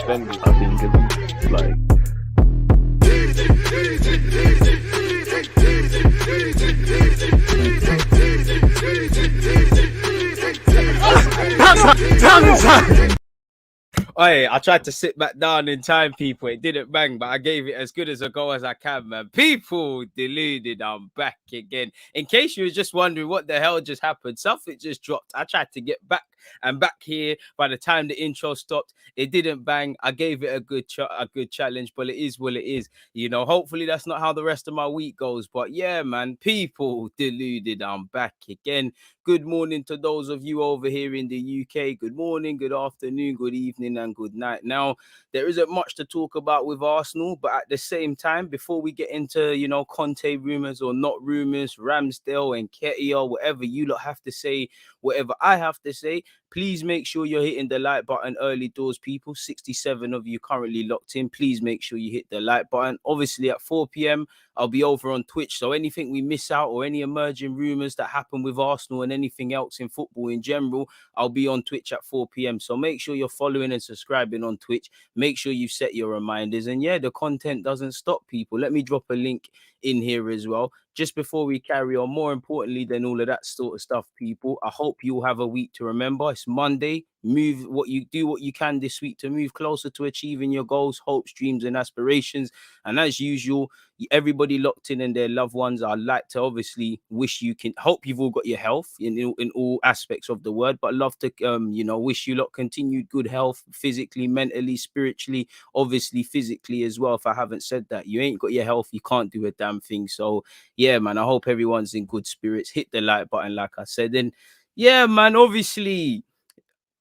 defenders, I think, it's like. Hey, I tried to sit back down in time, people. It didn't bang, but I gave it as good as a go as I can, man. People, deluded. I'm back again. In case you were just wondering what the hell just happened, something just dropped. I tried to get back and back here. By the time the intro stopped, it didn't bang. I gave it a good challenge, but it is what it is. You know, hopefully that's not how the rest of my week goes. But yeah, man, people, deluded. I'm back again. Good morning to those of you over here in the UK. Good morning, good afternoon, good evening, and good night. Now, there isn't much to talk about with Arsenal, but at the same time, before we get into, you know, Conte rumors or not rumors, Ramsdale and Nketiah, whatever you lot have to say, whatever I have to say, please make sure you're hitting the like button early doors, people. 67 of you currently locked in. Please make sure you hit the like button. Obviously, at 4 p.m., I'll be over on Twitch. So anything we miss out or any emerging rumors that happen with Arsenal and anything else in football in general, I'll be on Twitch at 4 p.m. So make sure you're following and subscribing on Twitch. Make sure you set your reminders. And yeah, the content doesn't stop, people. Let me drop a link in here as well. Just before we carry on, more importantly than all of that sort of stuff, people, I hope you'll have a week to remember. It's Monday. What you can this week to move closer to achieving your goals, hopes, dreams, and aspirations. And as usual, everybody locked in and their loved ones, I'd like to obviously hope you've all got your health in all aspects of the word, but love to wish you lot continued good health physically, mentally, spiritually, obviously physically as well. If I haven't said that, you ain't got your health, you can't do a damn thing. So yeah, man, I hope everyone's in good spirits. Hit the like button, like I said. And yeah, man, obviously,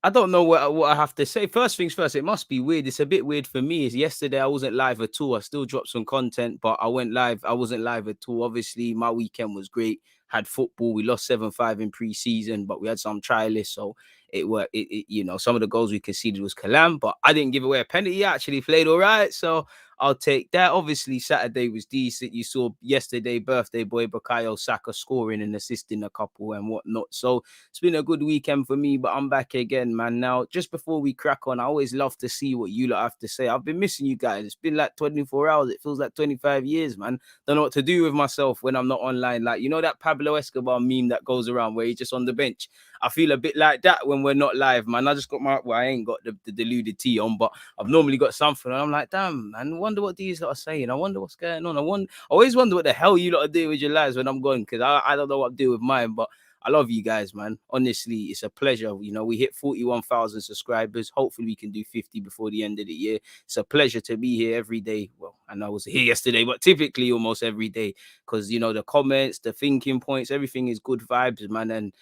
I don't know what I have to say. First things first, it must be weird. It's a bit weird for me. Yesterday I wasn't live at all. I still dropped some content, but I went live. I wasn't live at all. Obviously, my weekend was great. Had football. We lost 7-5 in pre-season, but we had some trialists, so it worked. You know, some of the goals we conceded was Kalam, but I didn't give away a penalty. I actually played all right, so I'll take that. Obviously, Saturday was decent. You saw yesterday, birthday boy Bukayo Saka scoring and assisting a couple and whatnot. So it's been a good weekend for me, but I'm back again, man. Now, just before we crack on, I always love to see what you lot have to say. I've been missing you guys. It's been like 24 hours. It feels like 25 years, man. Don't know what to do with myself when I'm not online. Like, you know that Pablo Escobar meme that goes around where he's just on the bench? I feel a bit like that when we're not live, man. I just got I ain't got the deluded tee on, but I've normally got something. And I'm like, damn, man, I wonder what these lot are saying. I wonder what's going on. I always wonder what the hell you lot are doing with your lives when I'm gone, because I don't know what I'm doing with mine, but I love you guys, man. Honestly, it's a pleasure. You know, we hit 41,000 subscribers. Hopefully we can do 50 before the end of the year. It's a pleasure to be here every day. Well, I know I was here yesterday, but typically almost every day, because, you know, the comments, the thinking points, everything is good vibes, man. And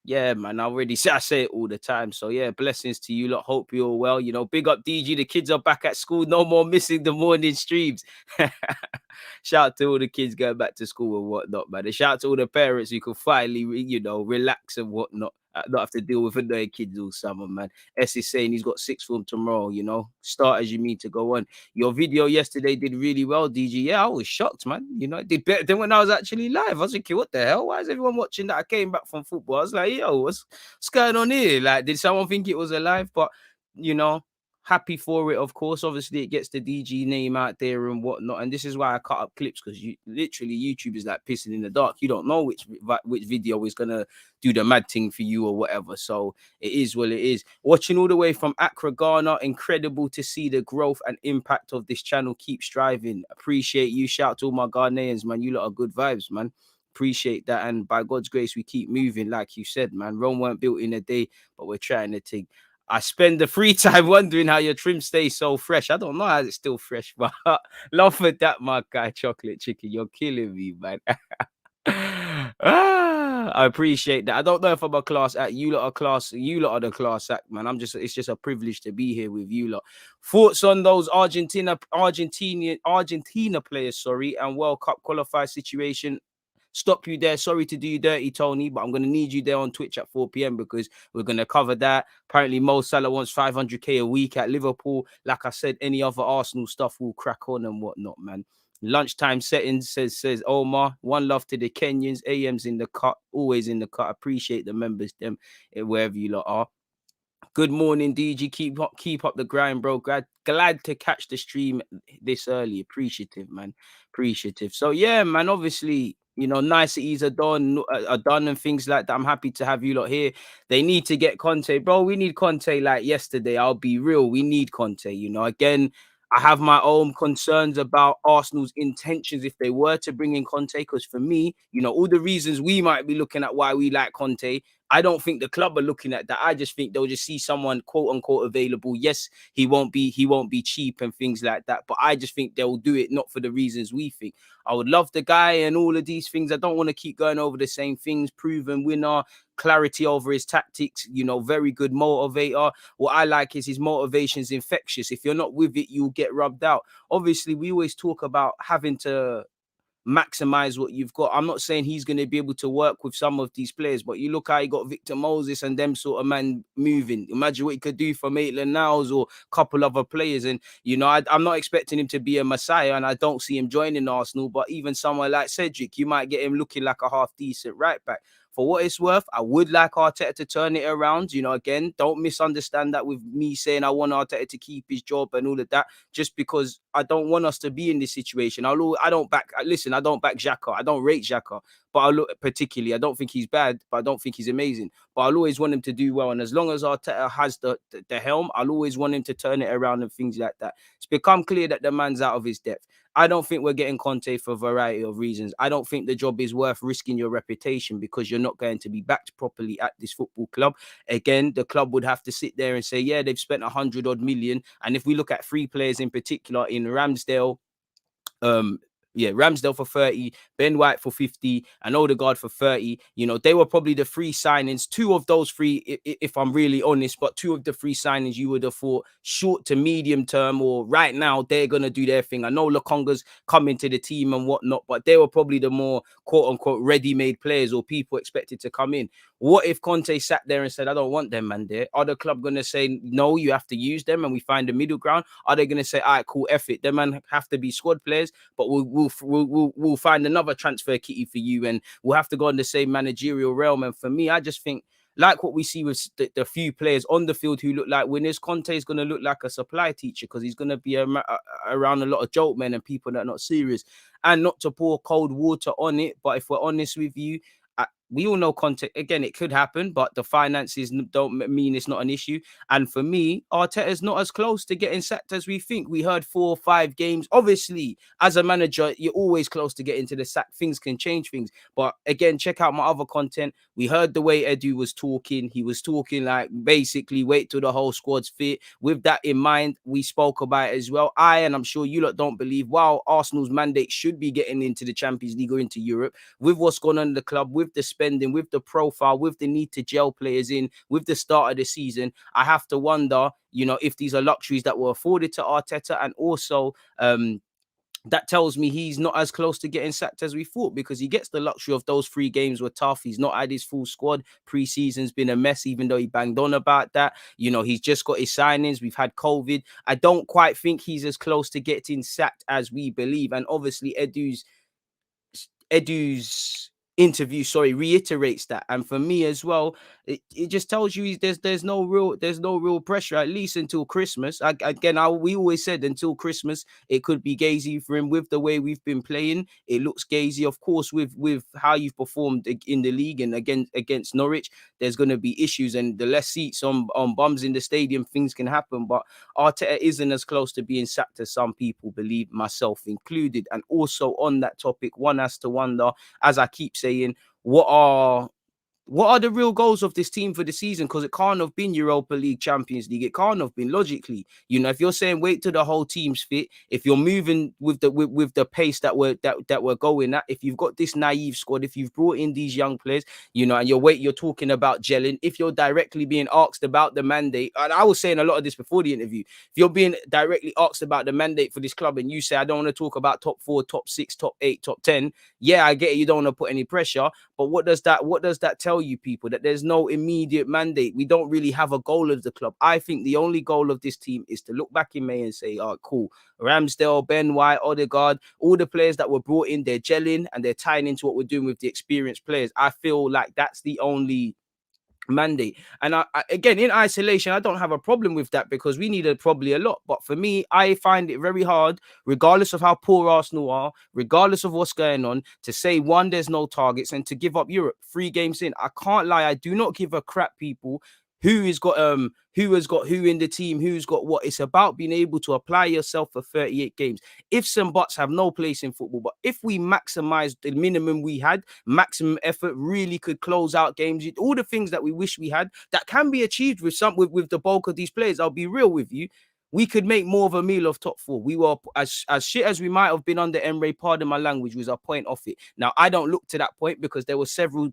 yeah, man, I say it all the time. So yeah, blessings to you lot. Hope you're well. You know, big up DG. The kids are back at school. No more missing the morning streams. Shout out to all the kids going back to school and whatnot, man. And shout out to all the parents who can finally, you know, relax and whatnot. Not have to deal with annoying kids all summer, man. S is saying he's got 6 for him tomorrow, you know. Start as you mean to go on. Your video yesterday did really well, DG. Yeah, I was shocked, man. You know, it did better than when I was actually live. I was thinking, what the hell? Why is everyone watching that? I came back from football. I was like, yo, what's going on here? Like, did someone think it was alive? But, you know, happy for it, of course. Obviously, it gets the DG name out there and whatnot. And this is why I cut up clips, because literally YouTube is like pissing in the dark. You don't know which video is going to do the mad thing for you or whatever. So it is what it is. Watching all the way from Accra, Ghana. Incredible to see the growth and impact of this channel. Keep striving. Appreciate you. Shout out to all my Ghanaians, man. You lot are good vibes, man. Appreciate that. And by God's grace, we keep moving. Like you said, man, Rome weren't built in a day, but we're trying to take. I spend the free time wondering how your trim stays so fresh. I don't know how it's still fresh, but love for that, my guy. Chocolate chicken, you're killing me, man. I appreciate that. I don't know if I'm a class act. You lot are class. You lot are the class act, man. It's just a privilege to be here with you lot. Thoughts on those Argentina players, sorry, and World Cup qualifier situation? Stop you there. Sorry to do you dirty, Tony, but I'm going to need you there on Twitch at 4 p.m. because we're going to cover that. Apparently, Mo Salah wants 500k a week at Liverpool. Like I said, any other Arsenal stuff will crack on and whatnot, man. Lunchtime settings says Omar. One love to the Kenyans. AM's in the cut, always in the cut. Appreciate the members, them, wherever you lot are. Good morning, DG. Keep up the grind, bro. Glad to catch the stream this early. Appreciative, man. Appreciative. So yeah, man. Obviously, niceties are done and things like that. I'm happy to have you lot here. They need to get Conte, bro. We need Conte like yesterday. I'll be real. We need Conte. Again, I have my own concerns about Arsenal's intentions if they were to bring in Conte. Because for me, all the reasons we might be looking at why we like Conte, I don't think the club are looking at that. I just think they'll just see someone quote unquote available. Yes, he won't be cheap and things like that. But I just think they'll do it not for the reasons we think. I would love the guy and all of these things. I don't want to keep going over the same things. Proven winner, clarity over his tactics, very good motivator. What I like is his motivation is infectious. If you're not with it, you'll get rubbed out. Obviously, we always talk about having to maximize what you've got. I'm not saying he's going to be able to work with some of these players, but you look how he got Victor Moses and them sort of man moving. Imagine what he could do for Maitland-Niles or a couple other players. And, I'm not expecting him to be a messiah, and I don't see him joining Arsenal, but even somewhere like Cedric, you might get him looking like a half-decent right back. For what it's worth, I would like Arteta to turn it around. Again, don't misunderstand that with me saying I want Arteta to keep his job and all of that, just because I don't want us to be in this situation. I don't back Xhaka. I don't rate Xhaka, but I don't think he's bad, but I don't think he's amazing. But I'll always want him to do well. And as long as Arteta has the helm, I'll always want him to turn it around and things like that. It's become clear that the man's out of his depth. I don't think we're getting Conte for a variety of reasons. I don't think the job is worth risking your reputation because you're not going to be backed properly at this football club. Again, the club would have to sit there and say, yeah, they've spent 100 odd million. And if we look at 3 players in particular in Ramsdale, Ramsdale for 30, Ben White for 50, and Odegaard for 30. They were probably the 3 signings. 2 of those 3, if I'm really honest, but 2 of the 3 signings you would have thought short to medium term or right now they're gonna do their thing. I know Lokonga's coming to the team and whatnot, but they were probably the more quote unquote ready-made players or people expected to come in. What if Conte sat there and said, I don't want them, man, there? Are the club going to say, no, you have to use them and we find a middle ground? Are they going to say, all right, cool, F it. Them man have to be squad players, but we'll find another transfer kitty for you and we'll have to go in the same managerial realm. And for me, I just think, like what we see with the few players on the field who look like winners, Conte is going to look like a supply teacher because he's going to be around a lot of joke men and people that are not serious. And not to pour cold water on it, but if we're honest with you, we all know Conte, again, it could happen, but the finances don't mean it's not an issue. And for me, Arteta's not as close to getting sacked as we think. We heard 4 or 5 games. Obviously, as a manager, you're always close to getting to the sack. Things can change things. But again, check out my other content. We heard the way Edu was talking. He was talking like basically wait till the whole squad's fit. With that in mind, we spoke about it as well. And I'm sure you lot don't believe, while Arsenal's mandate should be getting into the Champions League or into Europe, with what's going on in the club, with the spending, with the profile, with the need to gel players in, with the start of the season, I have to wonder, if these are luxuries that were afforded to Arteta, and also that tells me he's not as close to getting sacked as we thought because he gets the luxury of those 3 games were tough. He's not had his full squad. Pre-season's been a mess, even though he banged on about that. He's just got his signings. We've had COVID. I don't quite think he's as close to getting sacked as we believe. And obviously Edu's interview reiterates that. And for me as well, it just tells you there's no real pressure, at least until Christmas. We always said until Christmas it could be gazy for him. With the way we've been playing, it looks gazy. Of course, with how you've performed in the league and against Norwich, there's going to be issues, and the less seats on bums in the stadium, things can happen. But Arteta isn't as close to being sacked as some people believe, myself included. And also on that topic, one has to wonder, as I keep saying, what are the real goals of this team for the season? Because it can't have been Europa League, Champions League. It can't have been, logically. If you're saying wait till the whole team's fit, if you're moving with the pace that we're going at, if you've got this naive squad, if you've brought in these young players, and you're talking about gelling, if you're directly being asked about the mandate, and I was saying a lot of this before the interview, if you're being directly asked about the mandate for this club and you say, I don't want to talk about top 4, top 6, top 8, top 10, yeah, I get it, you don't want to put any pressure, but what does that tell you, people? That there's no immediate mandate. We don't really have a goal of the club. I think the only goal of this team is to look back in May and say, oh, cool, Ramsdale, Ben White, Odegaard, all the players that were brought in, they're gelling and they're tying into what we're doing with the experienced players. I feel like that's the only mandate. And again, in isolation, I don't have a problem with that because we needed probably a lot. But for me, I find it very hard, regardless of how poor Arsenal are, regardless of what's going on, to say, one, there's no targets, and to give up Europe 3 games in. I can't lie, I do not give a crap, people, who has got who in the team, who's got what. It's about being able to apply yourself for 38 games. Ifs and buts have no place in football. But if we maximize the minimum we had, maximum effort, really could close out games, all the things that we wish we had, that can be achieved with the bulk of these players. I'll be real with you. We could make more of a meal of top four. We were as shit as we might have been under Emre, pardon my language, was a point off it. Now, I don't look to that point because there were several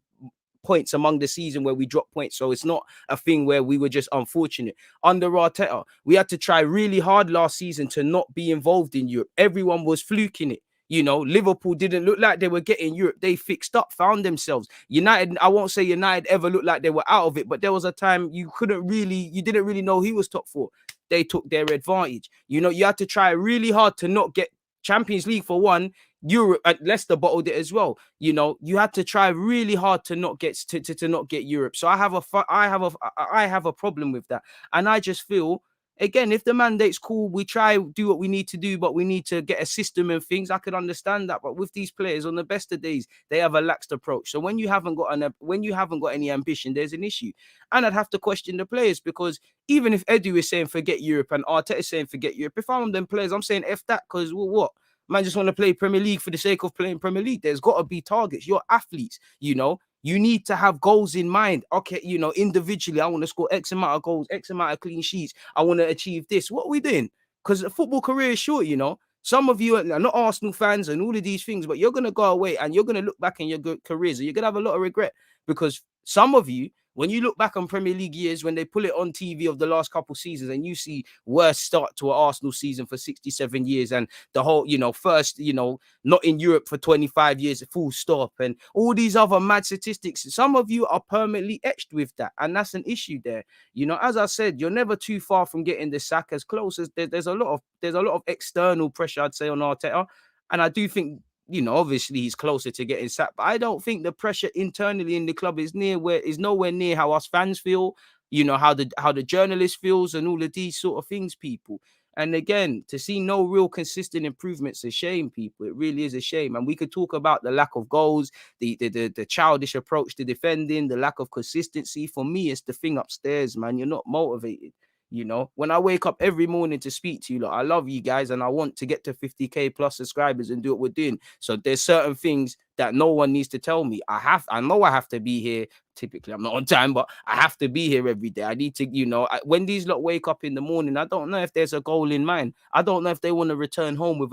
points among the season where we dropped points. So it's not a thing where we were just unfortunate. Under Arteta, we had to try really hard last season to not be involved in Europe. Everyone was fluking it. You know, Liverpool didn't look like they were getting Europe. They fixed up, found themselves. United, I won't say United ever looked like they were out of it, but there was a time you didn't really know who was top four. They took their advantage. You know, you had to try really hard to not get Champions League for one. Europe, and Leicester bottled it as well. You know, you had to try really hard to not get to not get Europe. So I have a problem with that, and I just feel, again, if the mandate's cool, we try do what we need to do, but we need to get a system and things. I could understand that, but with these players, on the best of days, they have a laxed approach. So when you haven't got any ambition, there's an issue. And I'd have to question the players, because even if Edu is saying forget Europe and Arteta is saying forget Europe, if I'm them players, I'm saying F that, because what? Man just want to play Premier League for the sake of playing Premier League. There's got to be targets. You're athletes, you know. You need to have goals in mind. Okay, you know, individually, I want to score X amount of goals, X amount of clean sheets. I want to achieve this. What are we doing? Because the football career is short, you know. Some of you are not Arsenal fans and all of these things, but you're going to go away and you're going to look back in your careers and you're going to have a lot of regret, because some of you, when you look back on Premier League years, when they pull it on TV of the last couple seasons and you see worst start to an Arsenal season for 67 years and the whole, you know, first, you know, not in Europe for 25 years, full stop, and all these other mad statistics, some of you are permanently etched with that. And that's an issue there. You know, as I said, you're never too far from getting the sack. As close as there's a lot of external pressure, I'd say, on Arteta. And I do think, you know, obviously he's closer to getting sacked, but I don't think the pressure internally in the club is nowhere near how us fans feel, you know, how the journalist feels and all of these sort of things, people. And again, to see no real consistent improvements, a shame, people. It really is a shame. And we could talk about the lack of goals, the childish approach to defending, the lack of consistency. For me, it's the thing upstairs, man. You're not motivated. You know, when I wake up every morning to speak to you, like, I love you guys and I want to get to 50k plus subscribers and do what we're doing. So there's certain things that no one needs to tell me. I know I have to be here. Typically, I'm not on time, but I have to be here every day. I need to, you know, when these lot wake up in the morning, I don't know if there's a goal in mind. I don't know if they want to return home with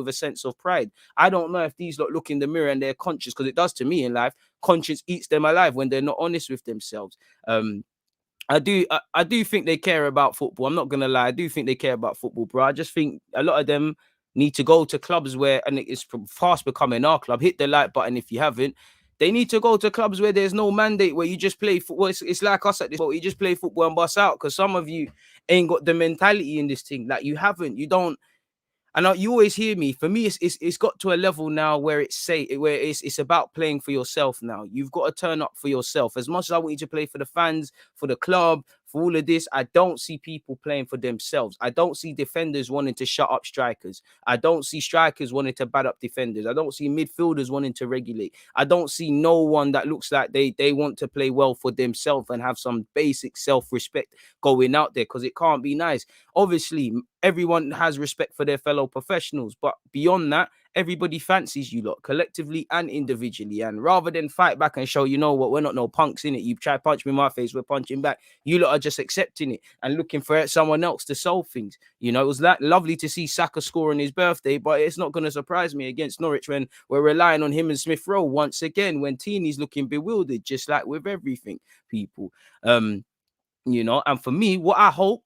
a sense of pride. I don't know if these lot look in the mirror and they're conscious, because it does to me in life. Conscience eats them alive when they're not honest with themselves. I do think they care about football. I'm not gonna lie. I do think they care about football, bro. I just think a lot of them need to go to clubs where, and it's fast becoming our club. Hit the like button if you haven't. They need to go to clubs where there's no mandate, where you just play football. It's like us at this point. You just play football and bust out, because some of you ain't got the mentality in this thing. Like, you haven't. You don't. And you always hear me. For me, it's got to a level now where it's about playing for yourself now. You've got to turn up for yourself. As much as I want you to play for the fans, for the club, for all of this, I don't see people playing for themselves. I don't see defenders wanting to shut up strikers. I don't see strikers wanting to bat up defenders. I don't see midfielders wanting to regulate. I don't see no one that looks like they want to play well for themselves and have some basic self-respect going out there, because it can't be nice. Obviously, everyone has respect for their fellow professionals, but beyond that, everybody fancies you lot, collectively and individually. And rather than fight back and show, you know what, we're not no punks in it. You try to punch me in my face, we're punching back. You lot are just accepting it and looking for someone else to solve things. You know, it was that lovely to see Saka score on his birthday, but it's not going to surprise me against Norwich when we're relying on him and Smith Rowe once again, when Tini's looking bewildered, just like with everything, people. You know, and for me, what I hope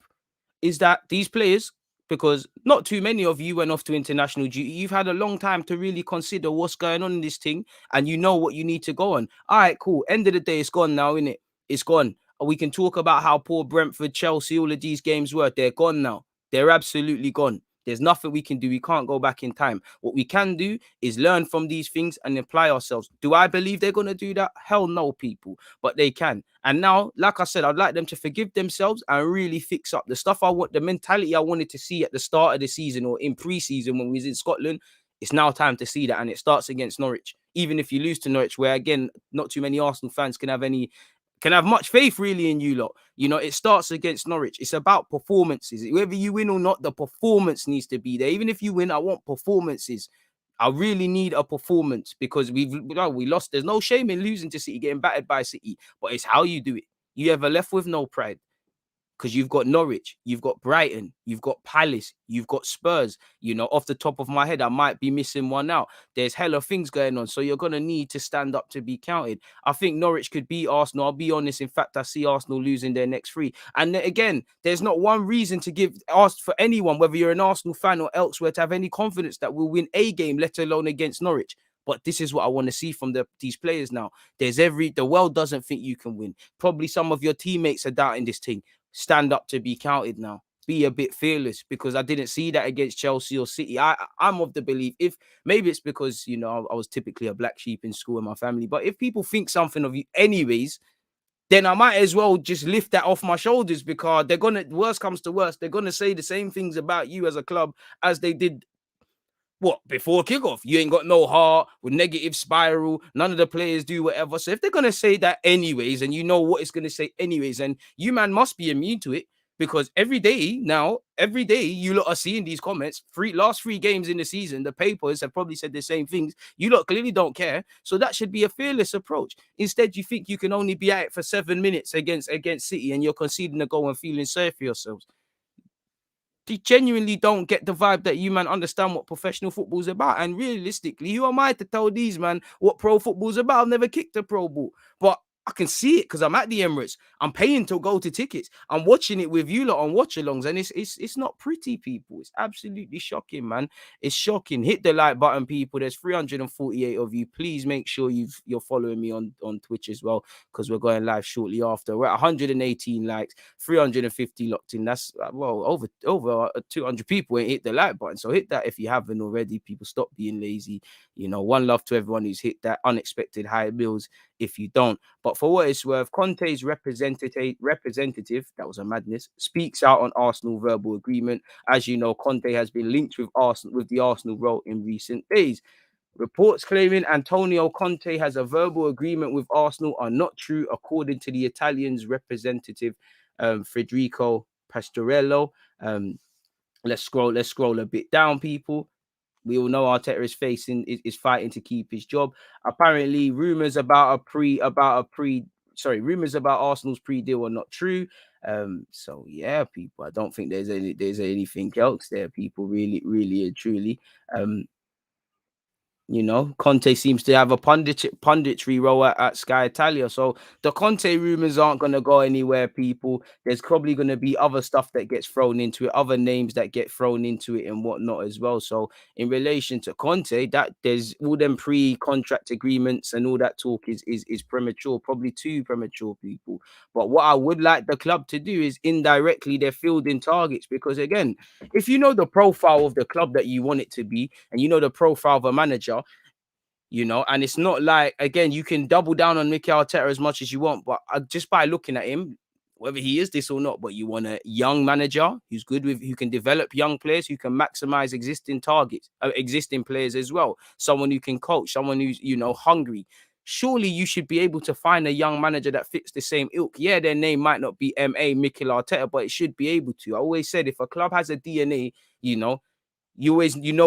is that these players, because not too many of you went off to international duty, you've had a long time to really consider what's going on in this thing, and you know what you need to go on. All right, cool. End of the day, it's gone now, innit? It's gone. We can talk about how poor Brentford, Chelsea, all of these games were. They're gone now. They're absolutely gone. There's nothing we can do. We can't go back in time. What we can do is learn from these things and apply ourselves. Do I believe they're going to do that? Hell no, people. But they can. And now, like I said, I'd like them to forgive themselves and really fix up the stuff the mentality I wanted to see at the start of the season or in pre-season when we was in Scotland. It's now time to see that, and it starts against Norwich. Even if you lose to Norwich, where again, not too many Arsenal fans can have much faith really in you lot. It starts against Norwich. It's about performances. Whether you win or not, the performance needs to be there. Even if you win, I want performances. I really need a performance because we lost. There's no shame in losing to City, getting battered by City, but it's how you do it. You ever left with no pride? Because you've got Norwich, you've got Brighton, you've got Palace, you've got Spurs. Off the top of my head, I might be missing one out. There's hella things going on, so you're going to need to stand up to be counted. I think Norwich could beat Arsenal. I'll be honest. In fact, I see Arsenal losing their next three. And again, there's not one reason to ask for anyone, whether you're an Arsenal fan or elsewhere, to have any confidence that we'll win a game, let alone against Norwich. But this is what I want to see from these players now. The world doesn't think you can win. Probably some of your teammates are doubting this thing. Stand up to be counted now. Be a bit fearless, because I didn't see that against Chelsea or City. I'm of the belief, if maybe it's because, I was typically a black sheep in school in my family, but if people think something of you anyways, then I might as well just lift that off my shoulders, because worst comes to worst, they're going to say the same things about you as a club as they did before kickoff. You ain't got no heart, with negative spiral. None of the players do whatever. So if they're going to say that anyways, and you know what it's going to say anyways, and you, man, must be immune to it, because every day you lot are seeing these comments. Last three games in the season, the papers have probably said the same things. You lot clearly don't care. So that should be a fearless approach. Instead, you think you can only be at it for 7 minutes against City, and you're conceding a goal and feeling sorry for yourselves. They genuinely don't get the vibe that you, man, understand what professional football is about. And realistically, who am I to tell these, man, what pro football is about? I've never kicked a pro ball, but I can see it because I'm at the Emirates. I'm paying to go to tickets. I'm watching it with you lot on watch-alongs, and it's not pretty, people. It's absolutely shocking, man. It's shocking. Hit the like button, people. There's 348 of you. Please make sure you're following me on Twitch as well, because we're going live shortly after. We're at 118 likes, 350 locked in. That's over 200 people ain't hit the like button. So hit that if you haven't already. People, stop being lazy. One love to everyone who's hit that unexpected high bills if you don't. But for what it's worth, CONTE'S representative, that was a madness, speaks out on Arsenal verbal agreement. As you know, Conte has been linked with the Arsenal role in recent days. Reports claiming Antonio Conte has a verbal agreement with Arsenal are not true, according to the Italian's representative, Federico Pastorello. Let's scroll a bit down, people. We all know Arteta is fighting to keep his job. Apparently, rumors about Arsenal's pre-deal are not true. So yeah, people, I don't think there's anything else there, people, really and truly. Conte seems to have a punditry role at Sky Italia. So the Conte rumors aren't going to go anywhere, people. There's probably going to be other stuff that gets thrown into it, other names that get thrown into it and whatnot as well. So in relation to Conte, that there's all them pre-contract agreements and all that talk is premature, probably too premature, people. But what I would like the club to do is indirectly they're fielding targets, because again, if you know the profile of the club that you want it to be, and you know the profile of a manager, and it's not like, again, you can double down on MIKEL Arteta as much as you want, but just by looking at him, whether he is this or not, but you want a young manager who's who can develop young players, who can maximize existing players as well, someone who can coach, someone who's, hungry. Surely you should be able to find a young manager that fits the same ilk. Yeah, their name might not be MIKEL Arteta, but it should be able to. I always said, if a club has a DNA, you know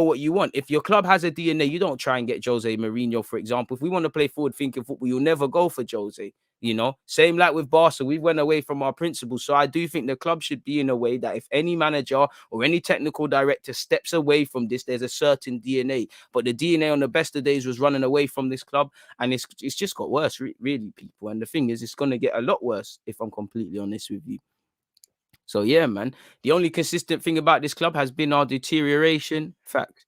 what you want. If your club has a DNA, you don't try and get Jose Mourinho, for example. If we want to play forward-thinking football, you'll never go for Jose. Same like with Barca, we went away from our principles. So I do think the club should be in a way that if any manager or any technical director steps away from this, there's a certain DNA. But the DNA on the best of days was running away from this club, and it's just got worse, really, people. And the thing is, it's going to get a lot worse, if I'm completely honest with you. So yeah, man, the only consistent thing about this club has been our deterioration. Fact.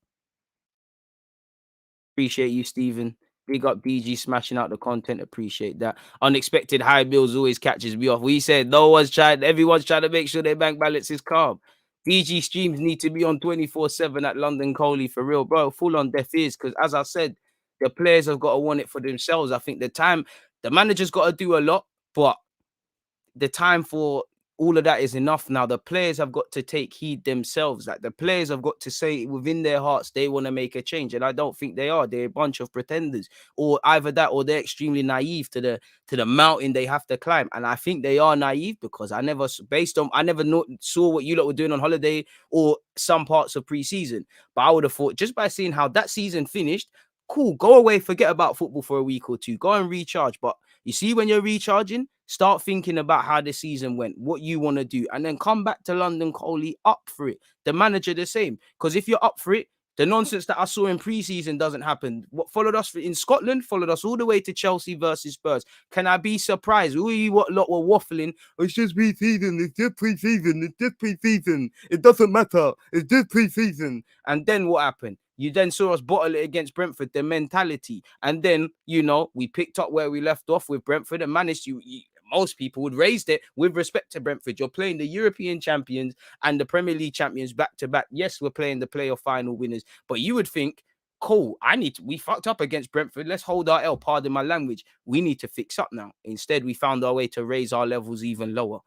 Appreciate you, Stephen. Big up DG smashing out the content. Appreciate that. Unexpected high bills always catches me off. We said everyone's trying to make sure their bank balance is calm. DG streams need to be on 24/7 at London Coley for real, bro. Full on deaf ears. Because as I said, the players have got to want it for themselves. I think the manager's got to do a lot, but the time for all of that is enough now. The players have got to take heed themselves. Like the players have got to say within their hearts they want to make a change, and I don't think they are. They're a bunch of pretenders, or either that, or they're extremely naive to the mountain they have to climb. And I think they are naive because I never saw what you lot were doing on holiday or some parts of pre-season. But I would have thought just by seeing how that season finished, cool, go away, forget about football for a week or two, go and recharge. But you see, when you're recharging, start thinking about how the season went, what you want to do, and then come back to London Coley up for it. The manager the same. Because if you're up for it, the nonsense that I saw in pre-season doesn't happen. What followed us in Scotland followed us all the way to Chelsea versus Spurs. Can I be surprised? What lot were waffling? It's just pre-season. It's just pre-season. It's just pre-season. It doesn't matter. It's just pre-season. And then what happened? You then saw us bottle it against Brentford, the mentality. And then, we picked up where we left off with Brentford and managed to, most people would raise it with respect to Brentford. You're playing the European champions and the Premier League champions back to back. Yes, we're playing the playoff final winners, but you would think, cool, we fucked up against Brentford. Let's hold our L, pardon my language. We need to fix up now. Instead, we found our way to raise our levels even lower.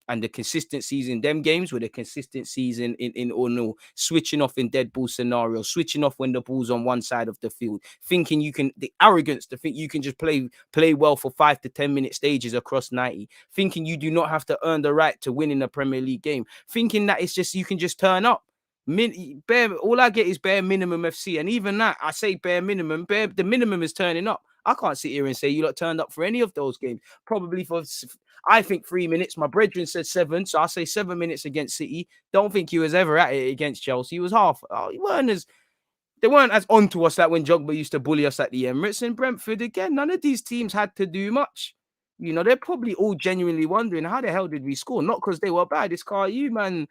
And the consistencies in them games were the consistencies in all switching off in dead ball scenarios, switching off when the ball's on one side of the field, thinking the arrogance to think you can just play well for 5 to 10 minute stages across 90, thinking you do not have to earn the right to win in a Premier League game, thinking that it's just you can just turn up. All I get is bare minimum FC, and even that, I say bare minimum. The minimum is turning up. I can't sit here and say you lot turned up for any of those games. Probably for, I think, 3 minutes. My brethren said 7, so I say 7 minutes against City. Don't think he was ever at it against Chelsea. He was half. They weren't as onto us like when Jogba used to bully us at the Emirates. And Brentford again. None of these teams had to do much. They're probably all genuinely wondering how the hell did we score? Not because they were bad. It's car you man.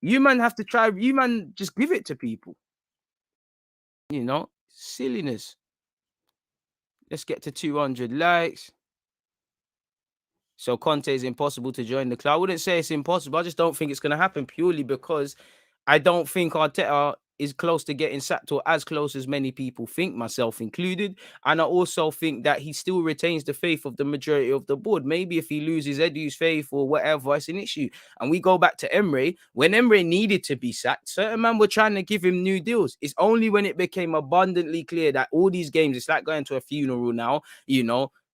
You man have to try. You man just give it to people. Silliness. Let's get to 200 likes. So Conte is impossible to join the club. I wouldn't say it's impossible. I just don't think it's going to happen purely because I don't think Arteta is close to getting sacked, or as close as many people think, myself included. And I also think that he still retains the faith of the majority of the board. Maybe if he loses Edu's faith or whatever, it's an issue. And we go back to Emre. When Emre needed to be sacked, certain men were trying to give him new deals. It's only when it became abundantly clear that all these games, it's like going to a funeral now,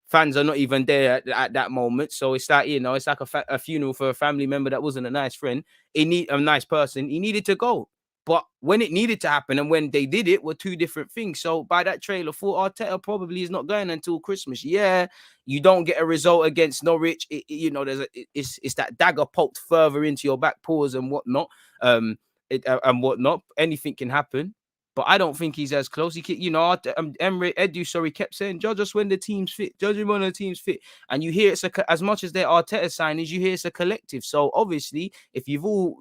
fans are not even there at that moment. So it's like, it's like a funeral for a family member that wasn't a nice friend. A nice person. He needed to go. But when it needed to happen and when they did it were two different things. So by that trail of thought, Arteta probably is not going until Christmas. Yeah, you don't get a result against Norwich. It's that dagger poked further into your back paws and whatnot. And whatnot. Anything can happen. But I don't think he's as close. Edu kept saying, judge us when the team's fit. Judge him when the team's fit. And you hear as much as they're Arteta signings, you hear it's a collective. So obviously, if you've all,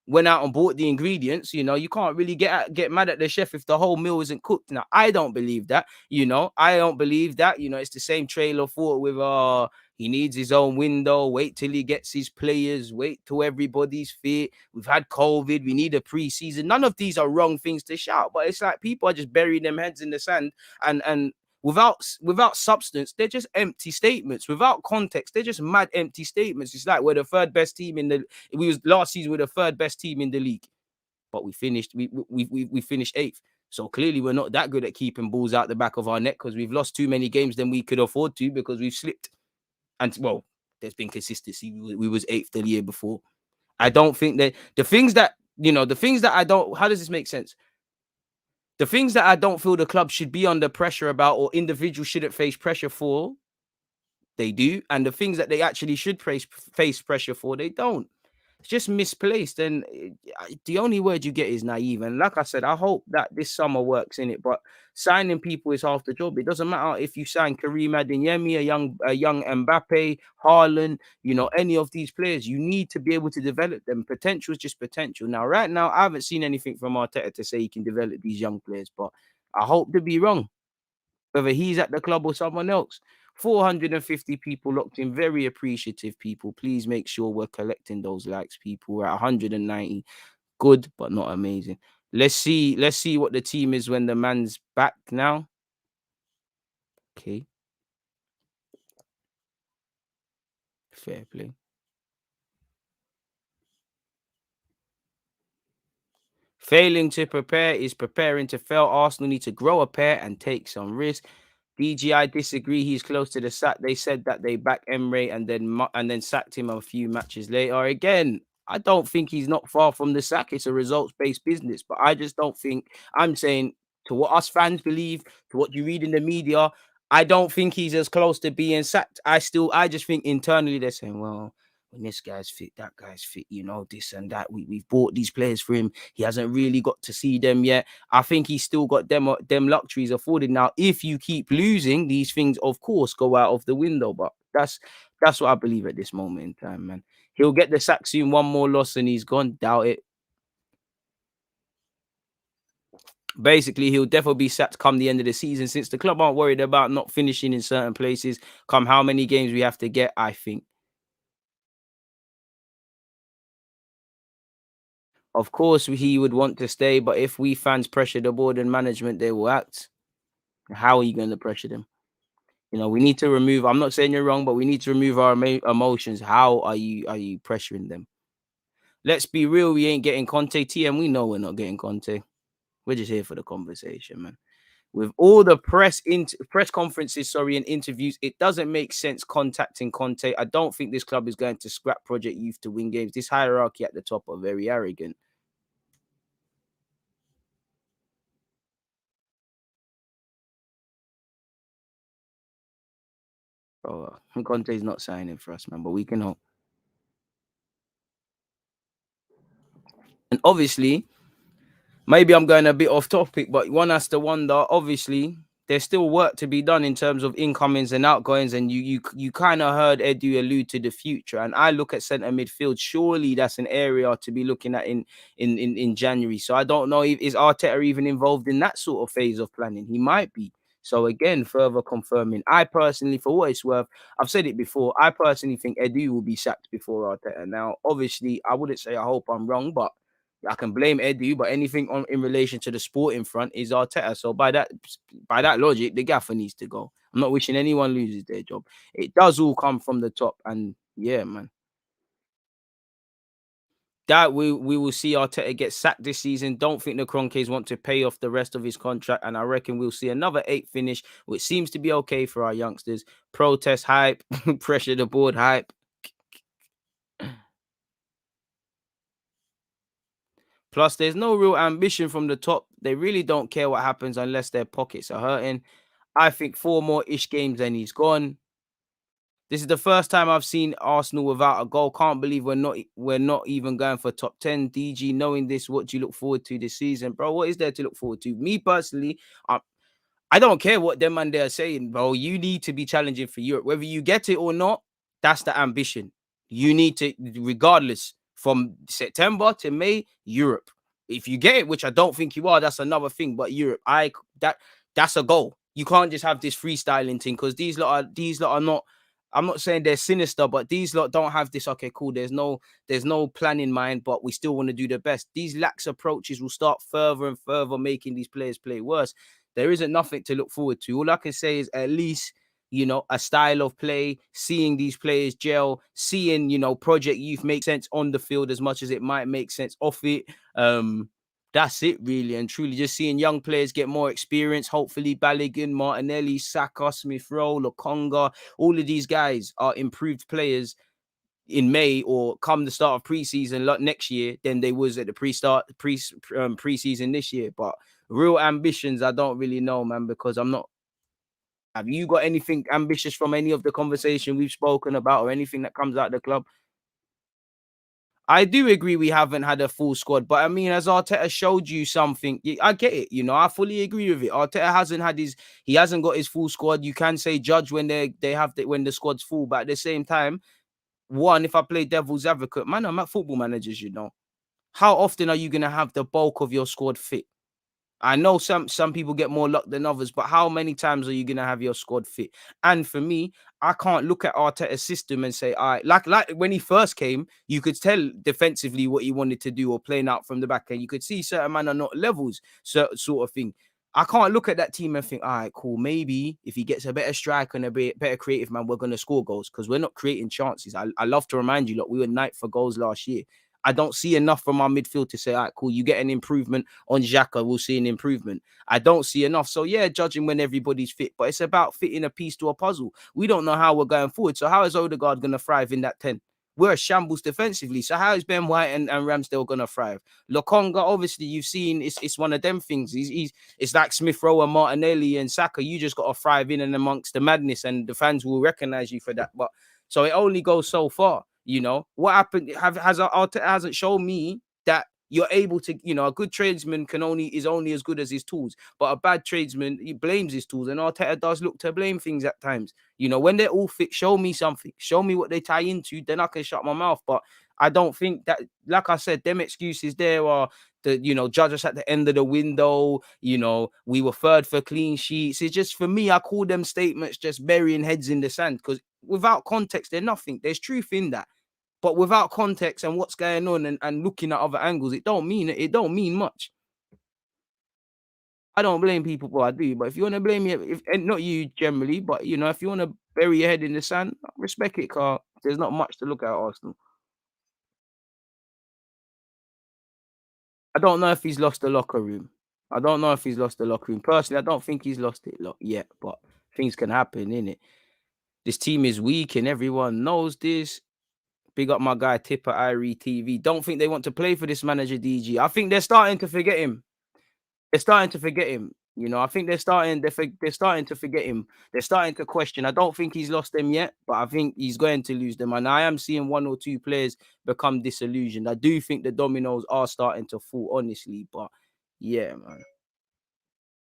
went out and bought the ingredients, you can't really get mad at the chef if the whole meal isn't cooked. Now, I don't believe that, I don't believe that, it's the same trail of thought with, he needs his own window. Wait till he gets his players. Wait till everybody's fit. We've had COVID. We need a preseason. None of these are wrong things to shout, but it's like people are just burying them heads in the sand and without substance, they're just empty statements. Without context, they're just mad empty statements. It's like we're the third best team last season, we're the third best team in the league, but we finished 8th. So clearly we're not that good at keeping balls out the back of our net because we've lost too many games than we could afford to because we've slipped. And well, there's been consistency. We was 8th the year before. I don't think that the things that I don't. How does this make sense? The things that I don't feel the club should be under pressure about, or individuals shouldn't face pressure for, they do, and the things that they actually should face pressure for, they don't. It's just misplaced, and the only word you get is naive. And like I said, I hope that this summer works in it. But signing people is half the job. It doesn't matter if you sign Kareem Adeyemi, a young Mbappe, Haaland, any of these players. You need to be able to develop them. Potential is just potential. Now, right now, I haven't seen anything from Arteta to say he can develop these young players, but I hope to be wrong. Whether he's at the club or someone else. 450 people locked in. Very appreciative, people. Please make sure we're collecting those likes, people. We're at 190. Good, but not amazing. Let's see what the team is when the man's back now. Okay. Fair play. Failing to prepare is preparing to fail. Arsenal need to grow a pair and take some risk. DG, disagree. He's close to the sack. They said that they backed Emre and then sacked him a few matches later. Again, I don't think he's not far from the sack. It's a results-based business, but I just don't think. I'm saying to what us fans believe, to what you read in the media, I don't think he's as close to being sacked. I just think internally they're saying, well, when this guy's fit, that guy's fit, this and that. We've bought these players for him. He hasn't really got to see them yet. I think he's still got them luxuries afforded. Now, if you keep losing, these things, of course, go out of the window. But that's what I believe at this moment in time, man. He'll get the sack soon. One more loss and he's gone. Doubt it. Basically, he'll definitely be sacked come the end of the season, since the club aren't worried about not finishing in certain places. Come how many games we have to get, I think. Of course, he would want to stay, but if we fans pressure the board and management, they will act. How are you going to pressure them? We need to remove. I'm not saying you're wrong, but we need to remove our emotions. How are you pressuring them? Let's be real. We ain't getting Conte. TM, we know we're not getting Conte. We're just here for the conversation, man. With all the press conferences, and interviews, it doesn't make sense contacting Conte. I don't think this club is going to scrap Project Youth to win games. This hierarchy at the top are very arrogant. Bro, Conte's not signing for us, man, but we can hope. And obviously, maybe I'm going a bit off topic, but one has to wonder, obviously, there's still work to be done in terms of incomings and outgoings. And you kind of heard Edu allude to the future. And I look at centre midfield. Surely that's an area to be looking at in January. So I don't know if is Arteta even involved in that sort of phase of planning. He might be. So again, further confirming. I personally, for what it's worth, I've said it before, I personally think Edu will be sacked before Arteta. Now, obviously, I wouldn't say I hope I'm wrong, but I can blame Edu, but anything in relation to the sporting front is Arteta. So by that logic, the gaffer needs to go. I'm not wishing anyone loses their job. It does all come from the top, and yeah, man. That we will see Arteta get sacked this season. Don't think the Kroenkes want to pay off the rest of his contract, and I reckon we'll see another 8th finish, which seems to be okay for our youngsters. Protest hype, pressure the board hype. Plus, there's no real ambition from the top. They really don't care what happens unless their pockets are hurting. I think 4 more ish games and he's gone. This is the first time I've seen Arsenal without a goal. Can't believe we're not even going for top 10. DG, knowing this, what do you look forward to this season, bro? What is there to look forward to? Me personally, I don't care what them man they're saying, bro. You need to be challenging for Europe, whether you get it or not. That's the ambition. You need to, regardless, from September to May, Europe. If you get it, which I don't think you are, that's another thing. But Europe, that's a goal. You can't just have this freestyling thing, because these lot are not. I'm not saying they're sinister, but these lot don't have this. Okay, cool. There's no plan in mind, but we still want to do the best. These lax approaches will start further and further making these players play worse. There isn't nothing to look forward to. All I can say is at least, a style of play, seeing these players gel, seeing, Project Youth make sense on the field as much as it might make sense off it. That's it, really and truly. Just seeing young players get more experience. Hopefully, Balogun, Martinelli, Saka, Smith Rowe, Lokonga, all of these guys are improved players in May or come the start of preseason next year than they was at the preseason this year. But real ambitions, I don't really know, man, because I'm not. Have you got anything ambitious from any of the conversation we've spoken about or anything that comes out of the club? I do agree we haven't had a full squad, but I mean, as Arteta showed you something, I get it. I fully agree with it. Arteta he hasn't got his full squad. You can say judge when when the squad's full, but at the same time, one, if I play devil's advocate, man, I'm at football managers. How often are you gonna have the bulk of your squad fit? I know some people get more luck than others, but how many times are you gonna have your squad fit? And for me, I can't look at Arteta's system and say, I like when he first came, you could tell defensively what he wanted to do or playing out from the back, and you could see certain men are not levels, sort of thing. I can't look at that team and think, all right, cool. Maybe if he gets a better strike and a bit better creative man, we're gonna score goals because we're not creating chances. I love to remind you, look, we were ninth for goals last year. I don't see enough from our midfield to say, all right, cool, you get an improvement on Xhaka, we'll see an improvement. I don't see enough. So, yeah, judging when everybody's fit, but it's about fitting a piece to a puzzle. We don't know how we're going forward. So, how is Odegaard going to thrive in that 10? We're a shambles defensively. So, how is Ben White and Ramsdale going to thrive? Lokonga, obviously, you've seen it's one of them things. It's like Smith Rowe and Martinelli and Saka. You just got to thrive in and amongst the madness, and the fans will recognize you for that. But so it only goes so far. You know what happened? Hasn't shown me that you're able to. You know, a good tradesman is only as good as his tools, but a bad tradesman, he blames his tools, and Arteta does look to blame things at times. You know, when they're all fit, show me something, show me what they tie into, then I can shut my mouth. But I don't think that, like I said, them excuses there are judge us at the end of the window. You know, we were third for clean sheets. It's just, for me, I call them statements just burying heads in the sand, because without context, they're nothing. There's truth in that. But without context and what's going on and looking at other angles, it don't mean much. I don't blame people, but I do. But if you want to blame me, and not you generally, but if you want to bury your head in the sand, respect it, Carl. There's not much to look at Arsenal. I don't know if he's lost the locker room. Personally, I don't think he's lost it yet, but things can happen, innit? This team is weak and everyone knows this. Big up my guy Tipper Irie TV. Don't think they want to play for this manager, DG. I think they're starting to forget him. I think they're starting to forget him. They're starting to question. I don't think he's lost them yet, but I think he's going to lose them. And I am seeing one or two players become disillusioned. I do think the dominoes are starting to fall, honestly. But yeah, man.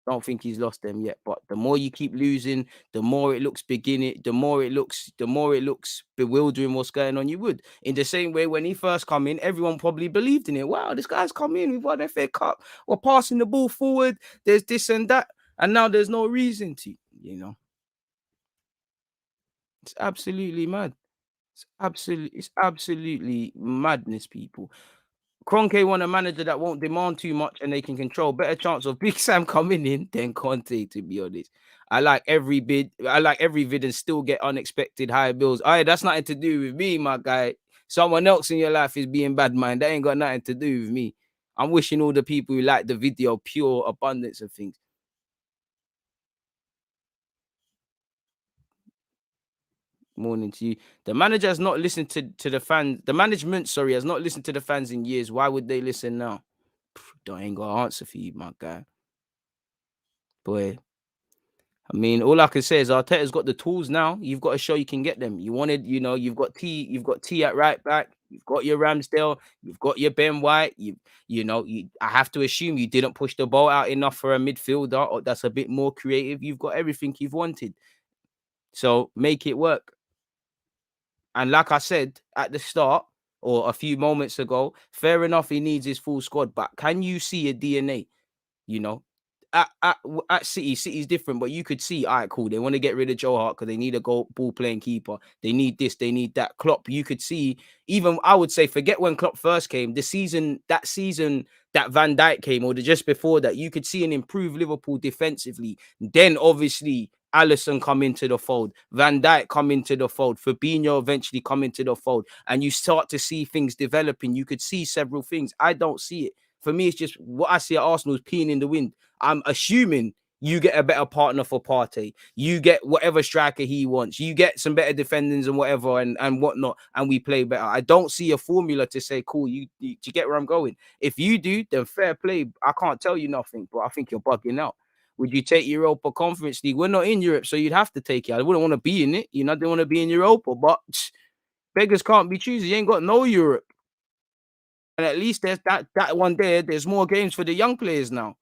Don't think he's lost them yet. But the more you keep losing, the more it looks the more it looks bewildering what's going on. You would. In the same way, when he first come in, everyone probably believed in it. Wow, this guy's come in, we've won FA Cup, we're passing the ball forward, there's this and that, and now there's no reason to, It's absolutely mad. It's absolutely madness, people. Kroenke want a manager that won't demand too much and they can control. Better chance of Big Sam coming in than Conte, to be honest. I like every bid and still get unexpected high bills. That's nothing to do with me, my guy. Someone else in your life is being bad, man. That ain't got nothing to do with me. I'm wishing all the people who like the video pure abundance of things. Morning to you. The manager has not listened to the fans. The management, sorry, has not listened to the fans in years. Why would they listen now? I ain't got an answer for you, my guy. Boy, I mean, all I can say is Arteta's got the tools now. You've got to show you can get them. You've got T at right back. You've got your Ramsdale. You've got your Ben White. I have to assume you didn't push the ball out enough for a midfielder, or that's a bit more creative. You've got everything you've wanted. So make it work. And like I said at the start or a few moments ago, fair enough, he needs his full squad. But can you see a DNA? You know, at City's different, but you could see, all right, cool. They want to get rid of Joe Hart because they need a ball playing keeper. They need this, they need that. Klopp, you could see, even I would say, forget when Klopp first came, that season that Van Dijk came, or just before that, you could see an improved Liverpool defensively. Then obviously Alisson come into the fold, Van Dijk come into the fold, Fabinho eventually come into the fold, and you start to see things developing. You could see several things. I don't see it. For me, it's just what I see at Arsenal is peeing in the wind. I'm assuming you get a better partner for Partey. You get whatever striker he wants. You get some better defenders and whatever and whatnot, and we play better. I don't see a formula to say, cool, you get where I'm going. If you do, then fair play. I can't tell you nothing, but I think you're bugging out. Would you take Europa Conference League? We're not in Europe, so you'd have to take it. I wouldn't want to be in it. They want to be in Europa, but beggars can't be choosers. You ain't got no Europe. And at least there's that one there. There's more games for the young players now.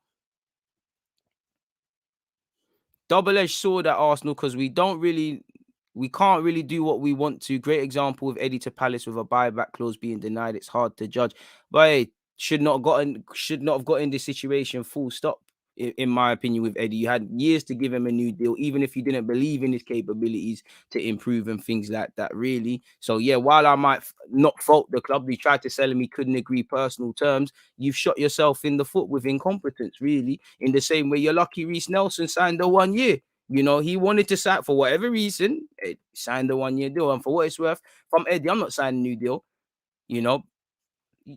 Double-edged sword at Arsenal because we can't really do what we want to. Great example of Eddie to Palace with a buyback clause being denied. It's hard to judge, but hey, should not have got in this situation. Full stop. in my opinion, with Eddie. You had years to give him a new deal, even if you didn't believe in his capabilities to improve and things like that, really. So, yeah, while I might not fault the club, they tried to sell him, he couldn't agree personal terms. You've shot yourself in the foot with incompetence, really, in the same way you're lucky Reece Nelson signed the 1 year. You know, he wanted to sign for whatever reason, signed the 1 year deal. And for what it's worth, from Eddie, I'm not signing a new deal. You know,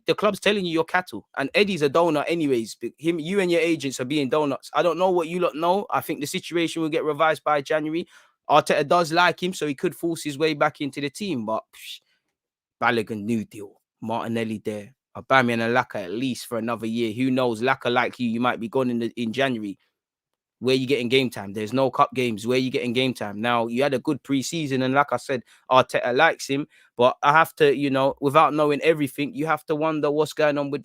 the club's telling you you're cattle, and Eddie's a donut anyways. You and your agents are being donuts. I don't know what you lot know. I think the situation will get revised by January. Arteta does like him, so he could force his way back into the team. But Balogun, new deal. Martinelli there. Aubameyang and Laka at least for another year. Who knows? Laka, like you might be gone in January. Where you getting game time? There's no cup games. Where you getting game time? Now, you had a good preseason, and like I said, Arteta likes him, but I have to, you know, without knowing everything, you have to wonder what's going on with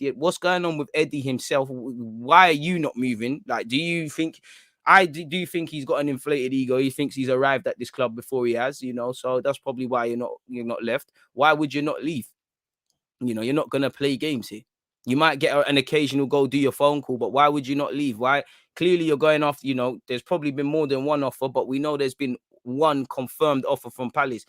Eddie himself. Why are you not moving? Like, do you think he's got an inflated ego? He thinks he's arrived at this club before he has, you know, so that's probably why you're not left. Why would you not leave? You know, you're not gonna play games here. You might get an occasional go do your phone call, but why would you not leave? Why? Clearly, you're going off. You know, there's probably been more than one offer, but we know there's been one confirmed offer from Palace.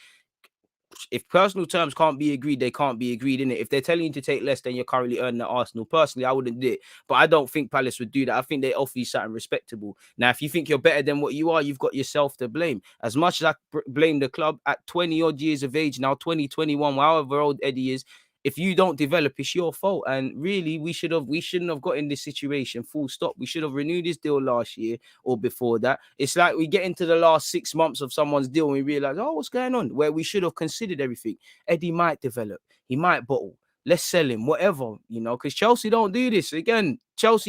If personal terms can't be agreed, they can't be agreed, in it. If they're telling you to take less than you're currently earning at Arsenal, personally, I wouldn't do it. But I don't think Palace would do that. I think they offer you something respectable. Now, if you think you're better than what you are, you've got yourself to blame. As much as I blame the club at 20 odd years of age now, 20, 21, however old Eddie is, if you don't develop, it's your fault. And really, we shouldn't have got in this situation. Full stop. We should have renewed this deal last year or before that. It's like we get into the last 6 months of someone's deal and we realize, oh, what's going on? Where we should have considered everything. Eddie might develop. He might bottle. Let's sell him, whatever, you know, because Chelsea don't do this. Again,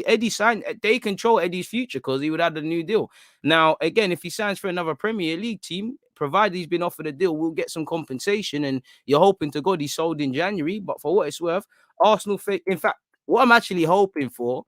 Eddie signed, they control Eddie's future because he would have a new deal. Now, again, if he signs for another Premier League team, provided he's been offered a deal, we'll get some compensation. And you're hoping to God he's sold in January. But for what it's worth, Arsenal, in fact, what I'm actually hoping for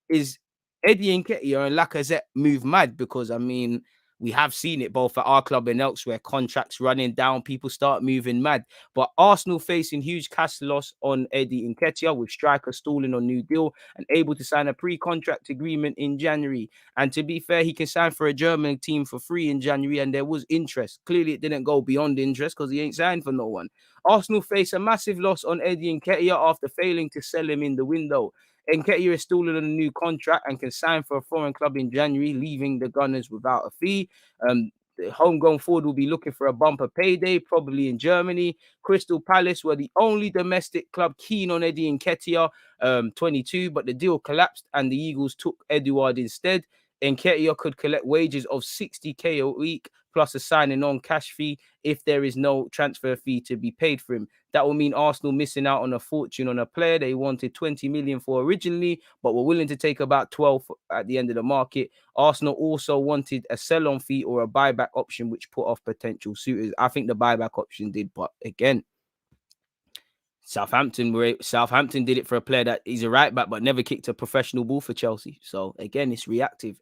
is Eddie Nketiah and Lacazette move mad, because, I mean, we have seen it both at our club and elsewhere, contracts running down, people start moving mad. But Arsenal facing huge cash loss on Eddie Nketiah, with striker stalling on new deal and able to sign a pre-contract agreement in January. And to be fair, he can sign for a German team for free in January, and there was interest. Clearly, it didn't go beyond interest because he ain't signed for no one. Arsenal face a massive loss on Eddie Nketiah after failing to sell him in the window. Nketiah is still in a new contract and can sign for a foreign club in January, leaving the Gunners without a fee. The homegrown forward will be looking for a bumper payday, probably in Germany. Crystal Palace were the only domestic club keen on Eddie Nketiah, 22, but the deal collapsed and the Eagles took Edouard instead. Nketiah could collect wages of 60k a week plus a signing on cash fee if there is no transfer fee to be paid for him. That will mean Arsenal missing out on a fortune on a player they wanted 20 million for originally, but were willing to take about 12 at the end of the market. Arsenal also wanted a sell-on fee or a buyback option, which put off potential suitors. I think the buyback option did, but again, Southampton did it for a player that he's a right back but never kicked a professional ball for Chelsea. So again, it's reactive.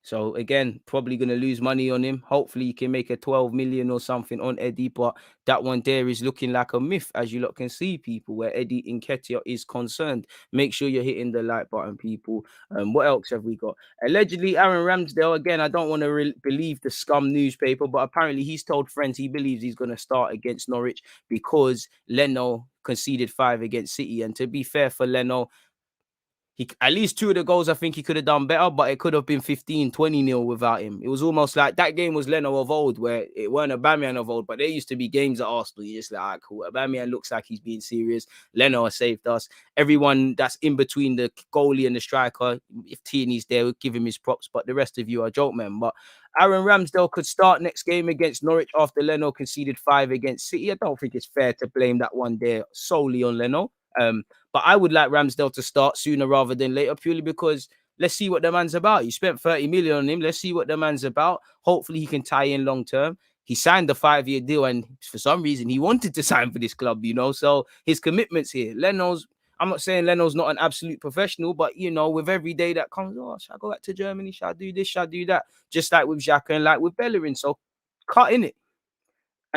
So again, probably going to lose money on him. Hopefully you can make a 12 million or something on Eddie, but that one there is looking like a myth, as you lot can see, people, where Eddie Nketiah is concerned. Make sure you're hitting the like button, people. What else have we got? Allegedly, Aaron Ramsdale, again, I don't want to believe the scum newspaper, but apparently he's told friends he believes he's going to start against Norwich because Leno conceded 5 against City. And to be fair for Leno, at least 2 of the goals, I think he could have done better, but it could have been 15, 20-0 without him. It was almost like that game was Leno of old, where it weren't Aubameyang of old, but there used to be games at Arsenal. You're just like, all right, cool. Aubameyang looks like he's being serious. Leno has saved us. Everyone that's in between the goalie and the striker, if Tierney's there, we'll give him his props, but the rest of you are joke men. But Aaron Ramsdale could start next game against Norwich after Leno conceded 5 against City. I don't think it's fair to blame that one there solely on Leno. But I would like Ramsdale to start sooner rather than later, purely because let's see what the man's about. You spent 30 million on him. Let's see what the man's about. Hopefully he can tie in long term. He signed the 5-year deal, and for some reason he wanted to sign for this club, you know. So his commitment's here. I'm not saying Leno's not an absolute professional, but, you know, with every day that comes, oh, shall I go back to Germany? Shall I do this? Shall I do that? Just like with Xhaka and like with Bellerin. So cut in it.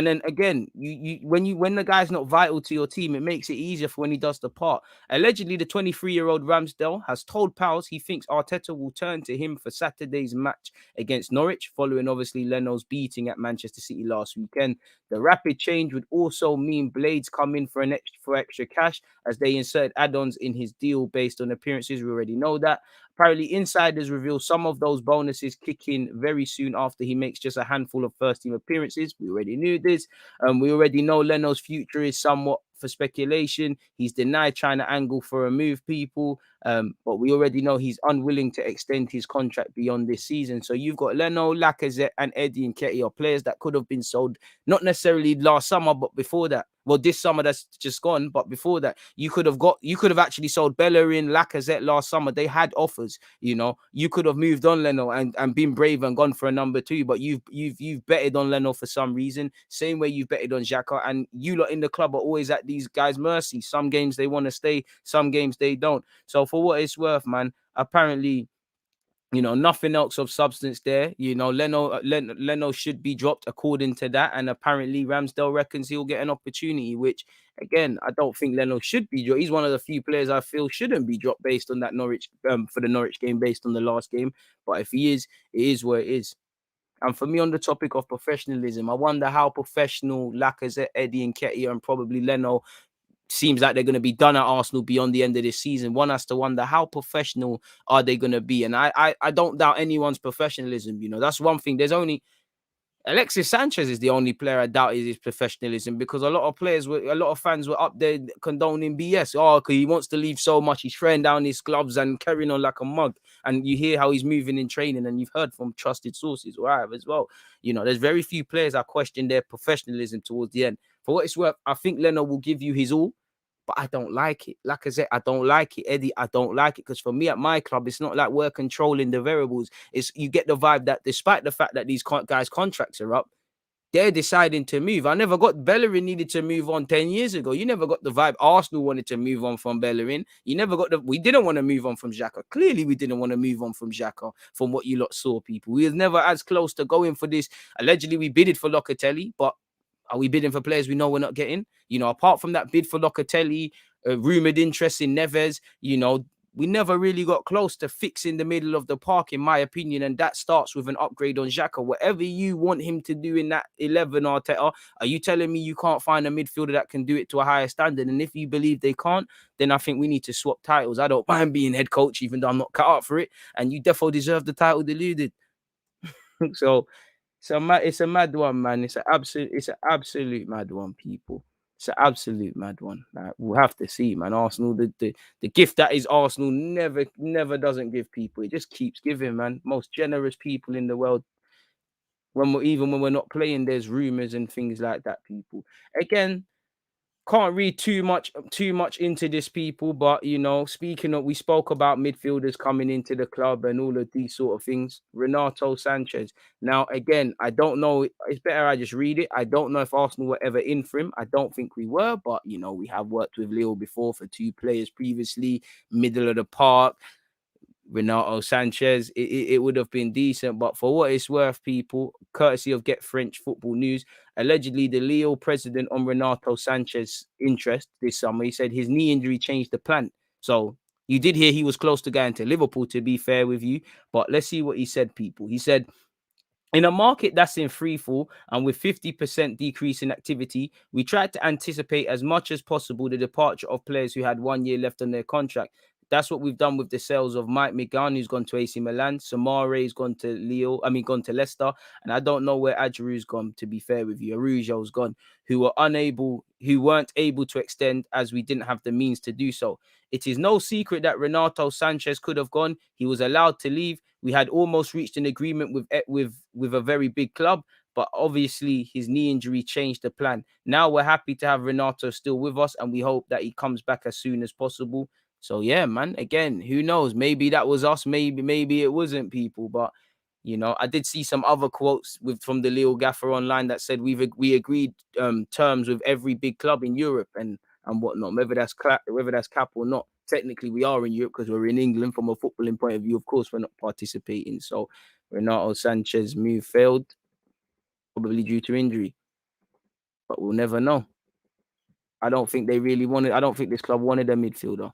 And then again, when the guy's not vital to your team, it makes it easier for when he does depart. Allegedly, the 23-year-old Ramsdale has told pals he thinks Arteta will turn to him for Saturday's match against Norwich, following obviously Leno's beating at Manchester City last weekend. The rapid change would also mean Blades come in for extra cash as they insert add-ons in his deal based on appearances. We already know that. Apparently, insiders reveal some of those bonuses kick in very soon after he makes just a handful of first-team appearances. We already knew this. We already know Leno's future is somewhat for speculation. He's denied trying to angle for a move, people. But we already know he's unwilling to extend his contract beyond this season. So you've got Leno, Lacazette, and Eddie Nketiah, players that could have been sold, not necessarily last summer, but before that. Well, this summer that's just gone, but before that, you could have actually sold Bellerin, Lacazette last summer. They had offers, You could have moved on Leno and been brave and gone for a number 2, but you've betted on Leno for some reason. Same way you've betted on Xhaka, and you lot in the club are always at these guys' mercy. Some games they want to stay, some games they don't. So for what it's worth, man, apparently, nothing else of substance there. Leno should be dropped according to that. And apparently Ramsdale reckons he'll get an opportunity, which, again, I don't think Leno should be dropped. He's one of the few players I feel shouldn't be dropped based on that Norwich, for the Norwich game, based on the last game. But if he is, it is what it is. And for me, on the topic of professionalism, I wonder how professional Lacazette, Eddie Nketiah, and probably Leno seems like they're going to be done at Arsenal beyond the end of this season. One has to wonder, how professional are they going to be? And I don't doubt anyone's professionalism. That's one thing. There's only Alexis Sanchez is the only player I doubt is his professionalism, because a lot of fans were up there condoning BS. Oh, because he wants to leave so much. He's throwing down his gloves and carrying on like a mug. And you hear how he's moving in training, and you've heard from trusted sources, or I have as well. There's very few players I question their professionalism towards the end. For what it's worth, I think Leno will give you his all, but I don't like it. Like I said, I don't like it. Eddie, I don't like it, because for me at my club, it's not like we're controlling the variables. You get the vibe that despite the fact that these guys' contracts are up, they're deciding to move. I never got Bellerin needed to move on 10 years ago. You never got the vibe Arsenal wanted to move on from Bellerin. You never got we didn't want to move on from Xhaka. Clearly, we didn't want to move on from Xhaka from what you lot saw, people. We was never as close to going for this. Allegedly, we bidded for Locatelli, but are we bidding for players we know we're not getting? Apart from that bid for Locatelli, rumored interest in Neves, we never really got close to fixing the middle of the park, in my opinion. And that starts with an upgrade on Xhaka. Whatever you want him to do in that 11, Arteta, are you telling me you can't find a midfielder that can do it to a higher standard? And if you believe they can't, then I think we need to swap titles. I don't mind being head coach, even though I'm not cut out for it. And you defo deserve the title, Deluded. So it's a mad one, man. It's an absolute mad one, people. It's an absolute mad one. Like, we'll have to see, man. Arsenal, the gift that is Arsenal never doesn't give people. It just keeps giving, man. Most generous people in the world. Even when we're not playing, there's rumors and things like that, people. Again, can't read too much into this, people, but speaking of, we spoke about midfielders coming into the club and all of these sort of things. Renato, Sanchez. Now, again, I don't know. It's better I just read it. I don't know if Arsenal were ever in for him. I don't think we were, but we have worked with Lille before for 2 players previously, middle of the park. Renato, Sanchez, it would have been decent. But for what it's worth, people, courtesy of Get French Football News, allegedly the Lille president on Renato Sanchez' interest this summer, he said his knee injury changed the plan. So you did hear he was close to going to Liverpool, to be fair with you. But let's see what he said, people. He said, in a market that's in freefall and with 50% decrease in activity, we tried to anticipate as much as possible the departure of players who had 1 year left on their contract. That's what we've done with the sales of MIKEL, who's gone to AC Milan. Soumare's gone to gone to Leicester. And I don't know where Adjirou's gone, to be fair with you. Araujo's gone, who weren't able to extend as we didn't have the means to do so. It is no secret that Renato Sanchez could have gone. He was allowed to leave. We had almost reached an agreement with a very big club, but obviously his knee injury changed the plan. Now we're happy to have Renato still with us, and we hope that he comes back as soon as possible. So yeah, man, again, who knows? Maybe that was us. Maybe it wasn't, people. But I did see some other quotes from the Lille gaffer online that said we agreed terms with every big club in Europe and whatnot. Whether that's cap or not. Technically, we are in Europe because we're in England. From a footballing point of view, of course, we're not participating. So Renato Sanchez move failed, probably due to injury. but we'll never know. I don't think they really wanted. I don't think this club wanted a midfielder.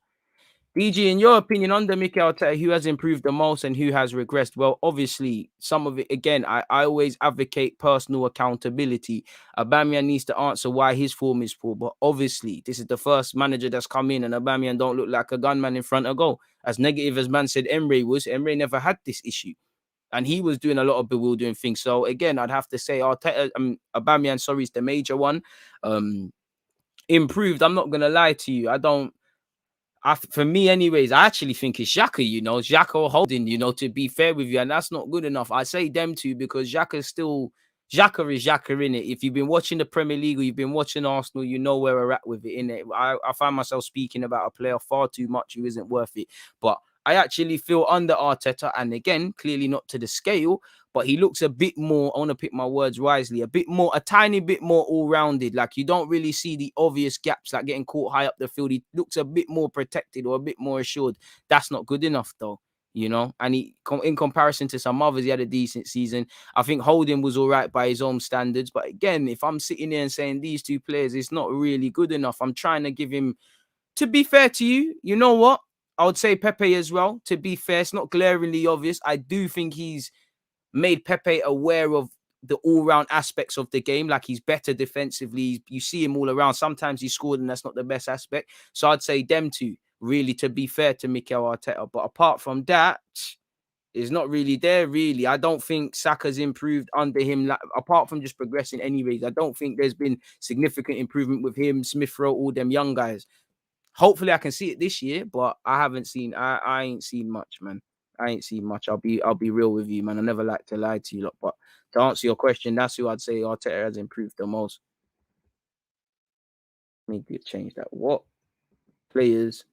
DG, in your opinion, under Mikel Arteta, who has improved the most and who has regressed? Well, obviously, some of it, again, I always advocate personal accountability. Aubameyang needs to answer why his form is poor, but obviously, this is the first manager that's come in and Aubameyang don't look like a gunman in front of goal. As negative as man said Emre was, Emre never had this issue. And he was doing a lot of bewildering things. So again, I'd have to say Arteta, Aubameyang, sorry, is the major one. Improved. I'm not gonna lie to you. For me, anyways, I actually think it's Xhaka, Xhaka or Holding, to be fair with you, and that's not good enough. I say them two because Xhaka is Xhaka in it. If you've been watching the Premier League or you've been watching Arsenal, you know where we're at with it, in it. I find myself speaking about a player far too much who isn't worth it. But I actually feel under Arteta, and again, clearly not to the scale, but he looks a bit more, I want to pick my words wisely, a tiny bit more all-rounded. Like, you don't really see the obvious gaps, like getting caught high up the field. He looks a bit more protected or a bit more assured. That's not good enough, though, And in comparison to some others, he had a decent season. I think Holding was all right by his own standards. But again, if I'm sitting there and saying these two players, it's not really good enough. I'm trying to give him, to be fair to you, you know what? I would say Pepe as well. To be fair, it's not glaringly obvious. I do think he's made Pepe aware of the all-round aspects of the game. Like, he's better defensively. You see him all around. Sometimes he scored, and that's not the best aspect. So I'd say them two, really, to be fair to Mikel Arteta. But apart from that, it's not really there, really. I don't think Saka's improved under him, apart from just progressing anyways. I don't think there's been significant improvement with him, Smith Rowe, all them young guys. Hopefully I can see it this year, but I ain't seen much, man. I ain't seen much. I'll be real with you, man. I never like to lie to you, but to answer your question, that's who I'd say Arteta has improved the most. Need to change that. What players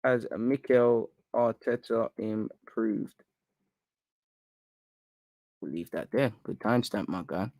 has Mikel Arteta improved? We'll leave that there. Good timestamp, my guy.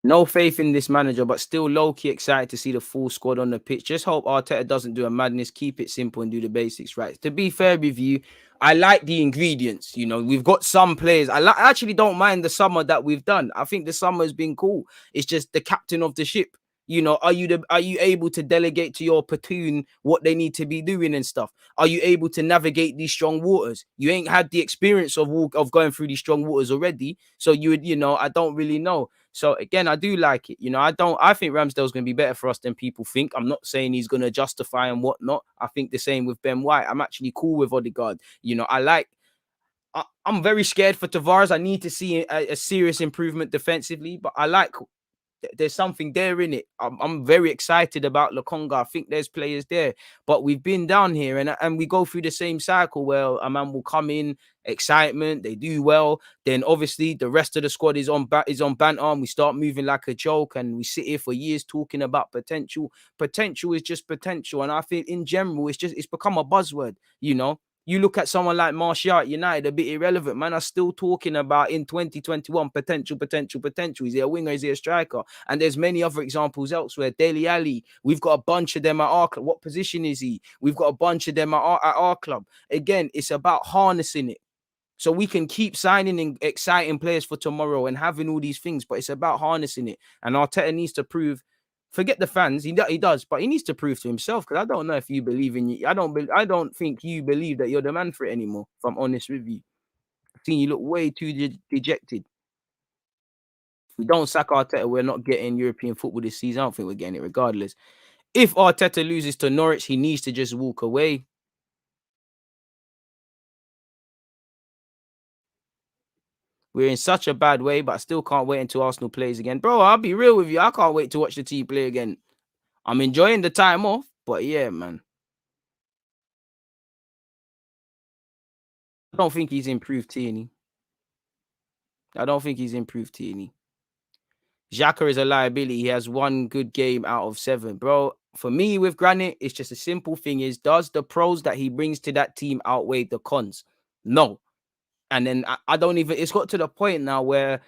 No faith in this manager, but still low-key excited to see the full squad on the pitch. Just hope Arteta doesn't do a madness. Keep it simple and do the basics right. To be fair with you, I like the ingredients. We've got some players. I actually don't mind the summer that we've done. I think the summer has been cool. It's just the captain of the ship. Are you able to delegate to your platoon what they need to be doing and stuff? Are you able to navigate these strong waters? You ain't had the experience of going through these strong waters already. So I don't really know. So again, I do like it. I think Ramsdale's going to be better for us than people think. I'm not saying he's going to justify and whatnot. I think the same with Ben White. I'm actually cool with Odegaard. I'm very scared for Tavares. I need to see a serious improvement defensively, but I like, there's something there in it. I'm very excited about Lokonga. I think there's players there, but we've been down here and we go through the same cycle where a man will come in, excitement, they do well, then obviously the rest of the squad is on banter, and we start moving like a joke, and we sit here for years talking about potential. Potential is just potential, and I think in general it's become a buzzword. You look at someone like Martial at United, a bit irrelevant. Man are still talking about in 2021 potential. Is he a winger? Is he a striker? And there's many other examples elsewhere. Dele Alli, we've got a bunch of them at our club. What position is he? We've got a bunch of them at our club. Again, it's about harnessing it. So we can keep signing in exciting players for tomorrow and having all these things, but it's about harnessing it. And Arteta needs to prove. Forget the fans, he does, but he needs to prove to himself, because I don't know if you believe in you. I don't think you believe that you're the man for it anymore, if I'm honest with you. I've seen you look way too dejected. If we don't sack Arteta, we're not getting European football this season. I don't think we're getting it regardless. If Arteta loses to Norwich, he needs to just walk away. We're in such a bad way, but I still can't wait until Arsenal plays again. Bro, I'll be real with you. I can't wait to watch the team play again. I'm enjoying the time off, but yeah, man. I don't think he's improved, Tierney. I don't think he's improved, Tierney. Xhaka is a liability. He has one good game out of 7. Bro, for me with Granit, it's just a simple thing is, does the pros that he brings to that team outweigh the cons? No. And then I don't even, it's got to the point now where,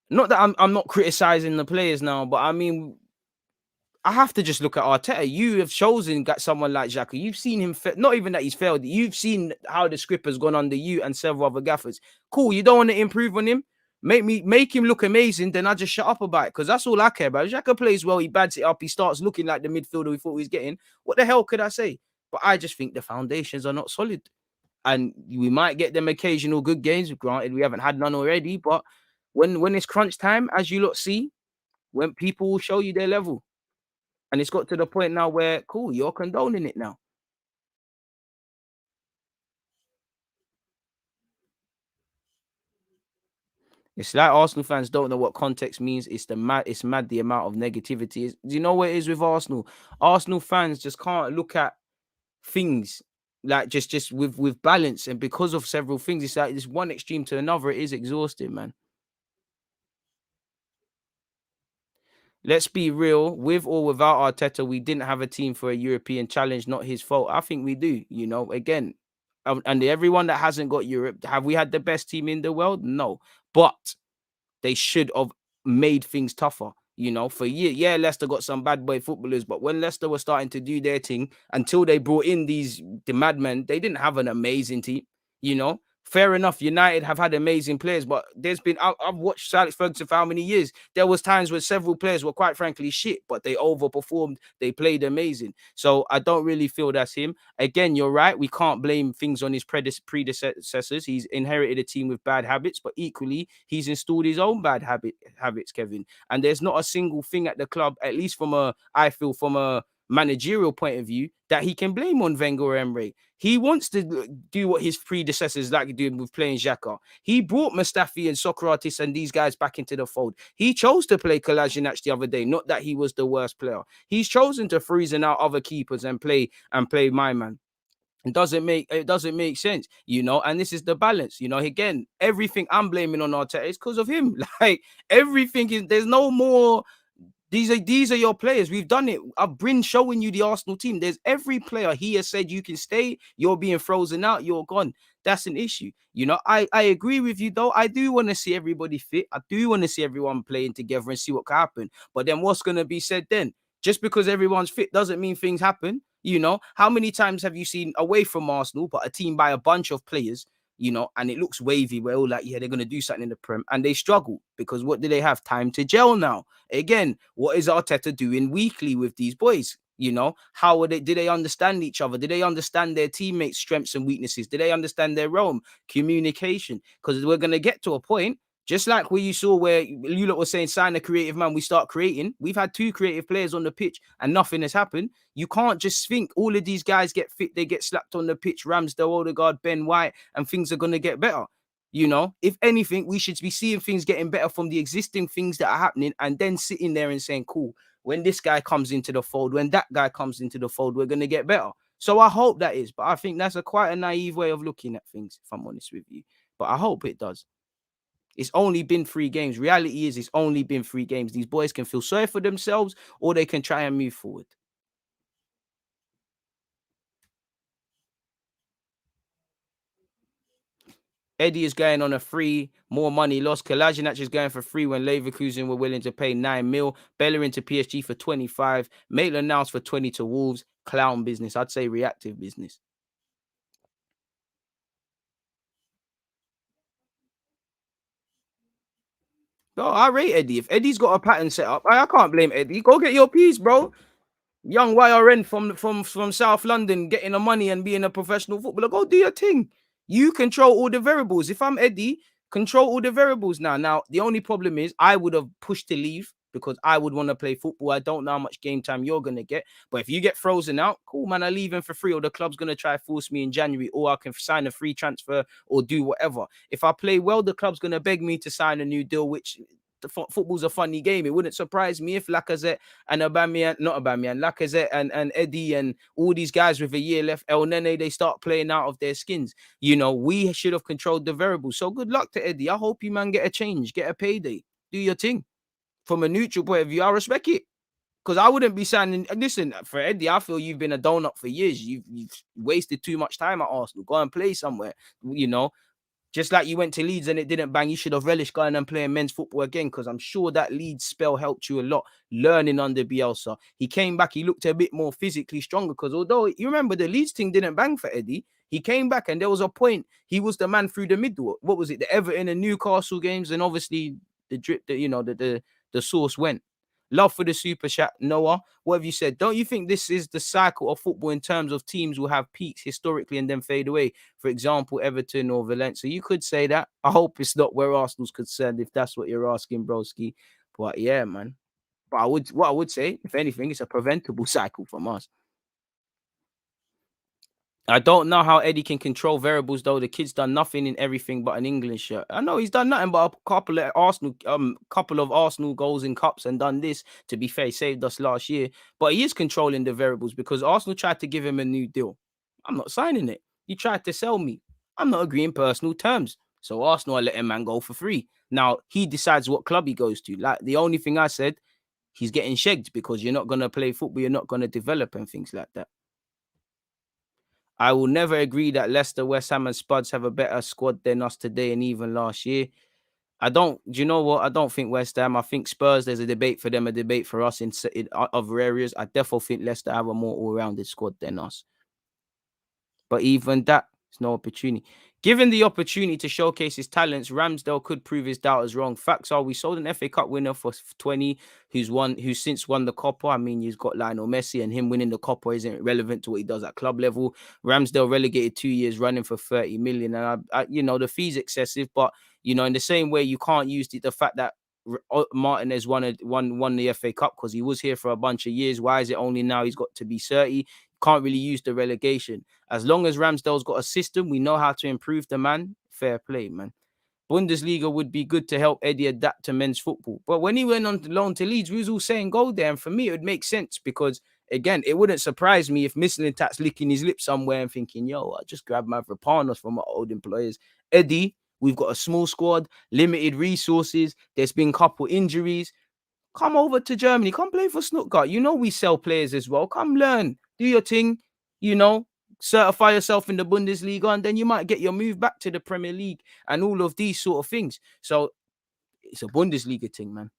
not that I'm not criticizing the players now, but I mean, I have to just look at Arteta. You have chosen got someone like Xhaka. You've seen him, not even that he's failed. You've seen how the script has gone under you and several other gaffers. Cool. You don't want to improve on him. Make him look amazing. Then I just shut up about it because that's all I care about. Xhaka plays well. He bads it up. He starts looking like the midfielder we thought he was getting. What the hell could I say? But I just think the foundations are not solid. And we might get them occasional good games. Granted, we haven't had none already. But when it's crunch time, as you lot see, when people will show you their level. And it's got to the point now where, cool, you're condoning it now. It's like Arsenal fans don't know what context means. It's mad the amount of negativity is. Do you know what it is with Arsenal? Arsenal fans just can't look at things like just with balance, and because of several things, it's like this one extreme to another. It is exhausting, man. Let's be real, with or without Arteta, we didn't have a team for a European challenge. Not his fault. I think we do. Again, and everyone that hasn't got Europe, have we had the best team in the world? No, but they should have made things tougher. For years, yeah, Leicester got some bad boy footballers, but when Leicester were starting to do their thing, until they brought in the madmen, they didn't have an amazing team. Fair enough. United have had amazing players, but I've watched Alex Ferguson for how many years? There was times where several players were quite frankly shit, but they overperformed. They played amazing. So I don't really feel that's him. Again, you're right. We can't blame things on his predecessors. He's inherited a team with bad habits, but equally, he's installed his own bad habits, Kevin. And there's not a single thing at the club, at least from a managerial point of view, that he can blame on Wenger or Emery. He wants to do what his predecessors like doing with playing Xhaka. He brought Mustafi and Socrates and these guys back into the fold. He chose to play Kolasinac the other day, not that he was the worst player. He's chosen to freezing out other keepers and play my man. It doesn't make sense, and this is the balance, again, everything I'm blaming on Arteta is because of him. Like everything there's no more. These are your players. We've done it. I've been showing you the Arsenal team. There's every player he has said you can stay. You're being frozen out. You're gone. That's an issue. I agree with you though. I do want to see everybody fit. I do want to see everyone playing together and see what can happen. But then what's going to be said then? Just because everyone's fit doesn't mean things happen. How many times have you seen away from Arsenal, but a team by a bunch of players, and it looks wavy. We're all like, yeah, they're going to do something in the Prem, and they struggle because what do they have? Time to gel now. Again, what is Arteta doing weekly with these boys? How are they? Do they understand each other? Do they understand their teammates' strengths and weaknesses? Do they understand their role? Communication. Because we're going to get to a point, just like where you saw where you lot were saying, sign a creative man, we start creating. We've had 2 creative players on the pitch and nothing has happened. You can't just think all of these guys get fit, they get slapped on the pitch, Ramsdale, Odegaard, Ben White, and things are going to get better. If anything, we should be seeing things getting better from the existing things that are happening and then sitting there and saying, cool, when this guy comes into the fold, when that guy comes into the fold, we're going to get better. So I hope that is, but I think that's quite a naive way of looking at things, if I'm honest with you. But I hope it does. It's only been 3 games. Reality is it's only been 3 games. These boys can feel sorry for themselves or they can try and move forward. Eddie is going on a free, more money lost. Kolasinac is going for free when Leverkusen were willing to pay 9 mil. Bellerin to PSG for 25. Maitland-Niles for 20 to Wolves. Clown business. I'd say reactive business. No, I rate Eddie. If Eddie's got a pattern set up, I can't blame Eddie. Go get your piece, bro. Young YRN from South London getting the money and being a professional footballer. Go do your thing. You control all the variables. If I'm Eddie, control all the variables now. Now, the only problem is I would have pushed to leave because I would want to play football. I don't know how much game time you're going to get. But if you get frozen out, cool, man, I leave him for free, or the club's going to try to force me in January, or I can sign a free transfer or do whatever. If I play well, the club's going to beg me to sign a new deal, which football's a funny game. It wouldn't surprise me if Lacazette and Lacazette and Eddie and all these guys with a year left, El Nene, they start playing out of their skins. We should have controlled the variables. So good luck to Eddie. I hope you, man, get a change, get a payday, do your thing. From a neutral point of view, I respect it. Because I wouldn't be signing. Listen, for Eddie, I feel you've been a donut for years. You've wasted too much time at Arsenal. Go and play somewhere, Just like you went to Leeds and it didn't bang, you should have relished going and playing men's football again, because I'm sure that Leeds spell helped you a lot learning under Bielsa. He came back, he looked a bit more physically stronger, because although you remember the Leeds thing didn't bang for Eddie, he came back and there was a point he was the man through the middle. What was it? The Everton and Newcastle games, and obviously the drip that the source went. Love for the super chat, Noah. What have you said? Don't you think this is the cycle of football in terms of teams will have peaks historically and then fade away? For example, Everton or Valencia. You could say that. I hope it's not where Arsenal's concerned, if that's what you're asking, broski. But yeah, man. But what I would say, if anything, it's a preventable cycle from us. I don't know how Eddie can control variables though. The kid's done nothing in everything but an England shirt. I know he's done nothing but a couple of Arsenal goals in cups and done this. To be fair, he saved us last year. But he is controlling the variables because Arsenal tried to give him a new deal. I'm not signing it. He tried to sell me. I'm not agreeing personal terms. So Arsenal are letting man go for free. Now he decides what club he goes to. Like the only thing I said, he's getting shagged because you're not gonna play football, you're not gonna develop and things like that. I will never agree that Leicester, West Ham, and Spuds have a better squad than us today and even last year. I don't. Do you know what? I don't think West Ham. I think Spurs. There's a debate for them, a debate for us in other areas. I definitely think Leicester have a more all-rounded squad than us. But even that, it's no opportunity. Given the opportunity to showcase his talents, Ramsdale could prove his doubters wrong. Facts are, we sold an FA Cup winner for 20, who's since won the Coppa. I mean, you've got Lionel Messi, and him winning the Coppa isn't relevant to what he does at club level. Ramsdale relegated 2 years running for 30 million, and the fee's excessive. But in the same way, you can't use the fact that Martinez won the FA Cup because he was here for a bunch of years. Why is it only now he's got to be 30? Can't really use the relegation. As long as Ramsdale's got a system, we know how to improve the man. Fair play, man. Bundesliga would be good to help Eddie adapt to men's football. But when he went on loan to Leeds, we was all saying go there. And for me, it would make sense because, again, it wouldn't surprise me if Mislintat's licking his lips somewhere and thinking, yo, I just grabbed Mavropanos from our old employers. Eddie, we've got a small squad, limited resources. There's been a couple injuries. Come over to Germany. Come play for Stuttgart. We sell players as well. Come learn. Do your thing. Certify yourself in the Bundesliga, and then you might get your move back to the Premier League and all of these sort of things. So it's a Bundesliga thing, man.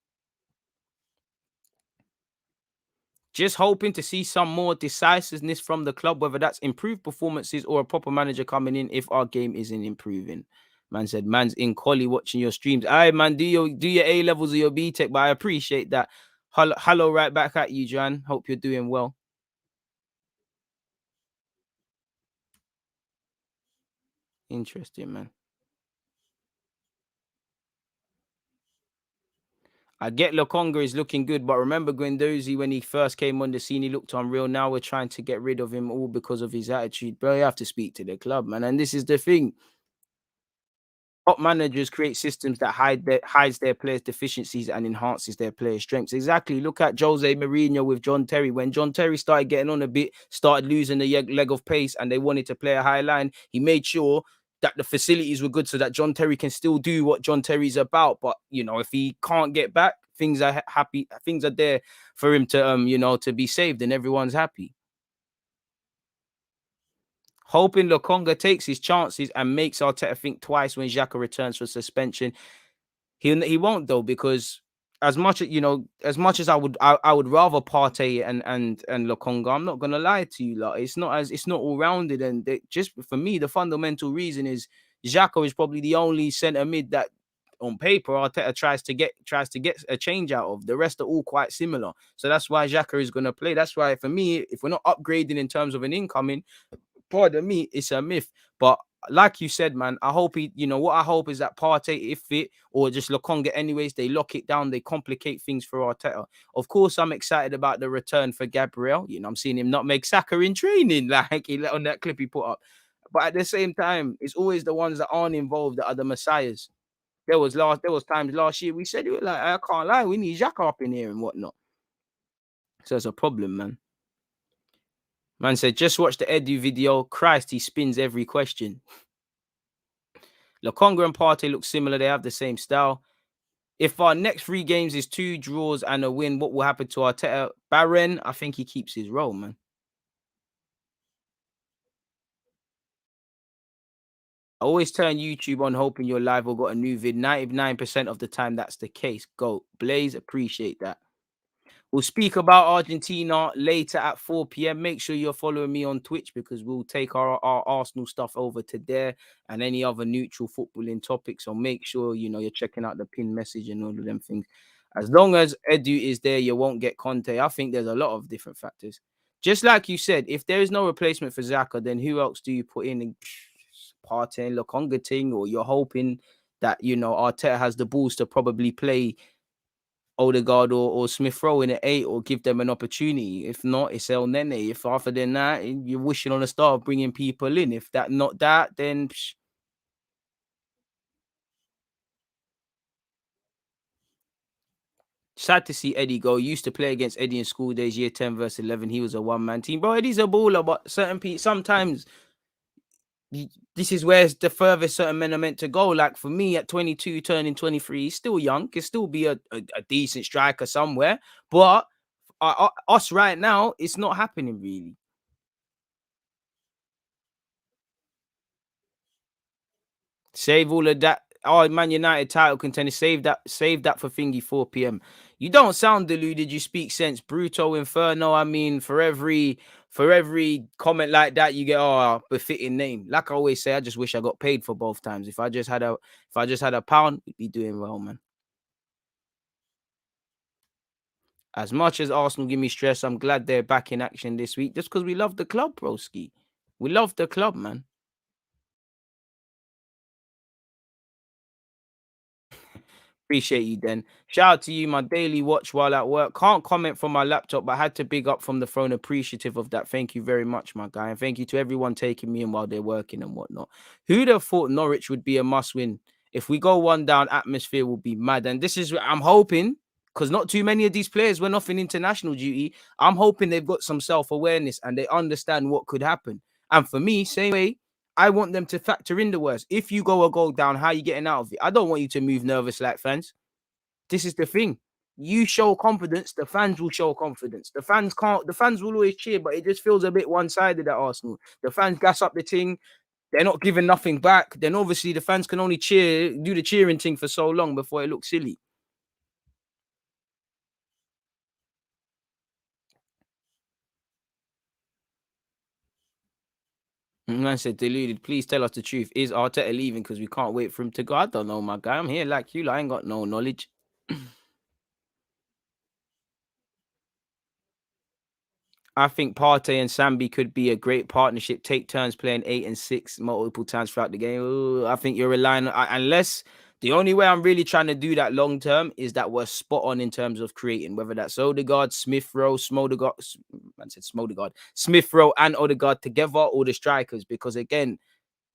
Just hoping to see some more decisiveness from the club, whether that's improved performances or a proper manager coming in if our game isn't improving. Man said, man's in Collie watching your streams. Aye, man, do your A levels or your B Tech, but I appreciate that. Hello, right back at you, Jan. Hope you're doing well. Interesting, man. I get Lokonga is looking good, but remember Guendouzi when he first came on the scene, he looked unreal. Now we're trying to get rid of him all because of his attitude. Bro, you have to speak to the club, man. And this is the thing. Top managers create systems that hides their players' deficiencies and enhances their players' strengths. Exactly. Look at Jose Mourinho with John Terry. When John Terry started getting on a bit, started losing the leg of pace, and they wanted to play a high line, he made sure that the facilities were good so that John Terry can still do what John Terry's about. But if he can't get back, things are there for him to to be saved, and everyone's happy. Hoping Lokonga takes his chances and makes Arteta think twice when Xhaka returns for suspension. He won't though, because as much as I would rather Partey and Lokonga, I'm not gonna lie to you, like it's not all rounded, and just for me the fundamental reason is Xhaka is probably the only centre mid that on paper Arteta tries to get a change out of. The rest are all quite similar, so that's why Xhaka is gonna play. That's why for me, if we're not upgrading in terms of an incoming, pardon me, it's a myth. But like you said, man, I hope what I hope is that Partey, if fit, or just Lokonga anyways, they lock it down, they complicate things for Arteta. Of course, I'm excited about the return for Gabriel. I'm seeing him not make Saka in training, like he let on that clip he put up. But at the same time, it's always the ones that aren't involved that are the messiahs. There was times last year we said it, like, I can't lie, we need Xhaka up in here and whatnot. So it's a problem, man. Man said, just watch the Edu video. Christ, he spins every question. Lokonga and Partey look similar. They have the same style. If our next 3 games is 2 draws and a win, what will happen to Arteta? Barren, I think he keeps his role, man. I always turn YouTube on hoping you're live or got a new vid. 99% of the time, that's the case. Go. Blaze, appreciate that. We'll speak about Argentina later at 4 p.m. Make sure you're following me on Twitch because we'll take our Arsenal stuff over to there and any other neutral footballing topics. So make sure, you're checking out the pin message and all of them things. As long as Edu is there, you won't get Conte. I think there's a lot of different factors. Just like you said, if there is no replacement for Xhaka, then who else do you put in? Partey and Lokonga thing, or you're hoping that, Arteta has the balls to probably play Odegaard or Smith Rowe in at 8 or give them an opportunity. If not, it's El Nene. If after than that, you're wishing on a star of bringing people in. If that not that, then sad to see Eddie go. Used to play against Eddie in school days, year 10 versus 11. He was a one-man team. Bro, Eddie's a baller, but certain people, sometimes this is where the furthest certain men are meant to go. Like for me at 22, turning 23, he's still young. Can still be a decent striker somewhere. But us right now, it's not happening really. Save all of that. Oh, Man United title contender. Save that for thingy 4 p.m. You don't sound deluded. You speak sense. Bruto Inferno. I mean, for every comment like that, you get befitting name. Like I always say, I just wish I got paid for both times. If I just had a pound, we'd be doing well, man. As much as Arsenal give me stress, I'm glad they're back in action this week. Just because we love the club, broski. We love the club, man. Appreciate you, then. Shout out to you, my daily watch while at work. Can't comment from my laptop, but I had to big up from the phone. Appreciative of that. Thank you very much, my guy. And thank you to everyone taking me in while they're working and whatnot. Who'd have thought Norwich would be a must win? If we go one down, atmosphere will be mad. And this is, I'm hoping, because not too many of these players went off in international duty. I'm hoping they've got some self awareness and they understand what could happen. And for me, same way, I want them to factor in the worst. If you go a goal down, how are you getting out of it? I don't want you to move nervous like fans. This is the thing. You show confidence, the fans will show confidence. The fans will always cheer, but it just feels a bit one-sided at Arsenal. The fans gas up the thing, they're not giving nothing back. Then obviously the fans can only do the cheering thing for so long before it looks silly. Man said, deluded. Please tell us the truth. Is Arteta leaving because we can't wait for him to go? I don't know, my guy. I'm here like you. I ain't got no knowledge. I think Partey and Sambi could be a great partnership. Take turns playing 8 and 6 multiple times throughout the game. Ooh, I think you're relying on, unless the only way I'm really trying to do that long term is that we're spot on in terms of creating, whether that's Odegaard, Smith Rowe, Smith Rowe and Odegaard together, or the strikers. Because again,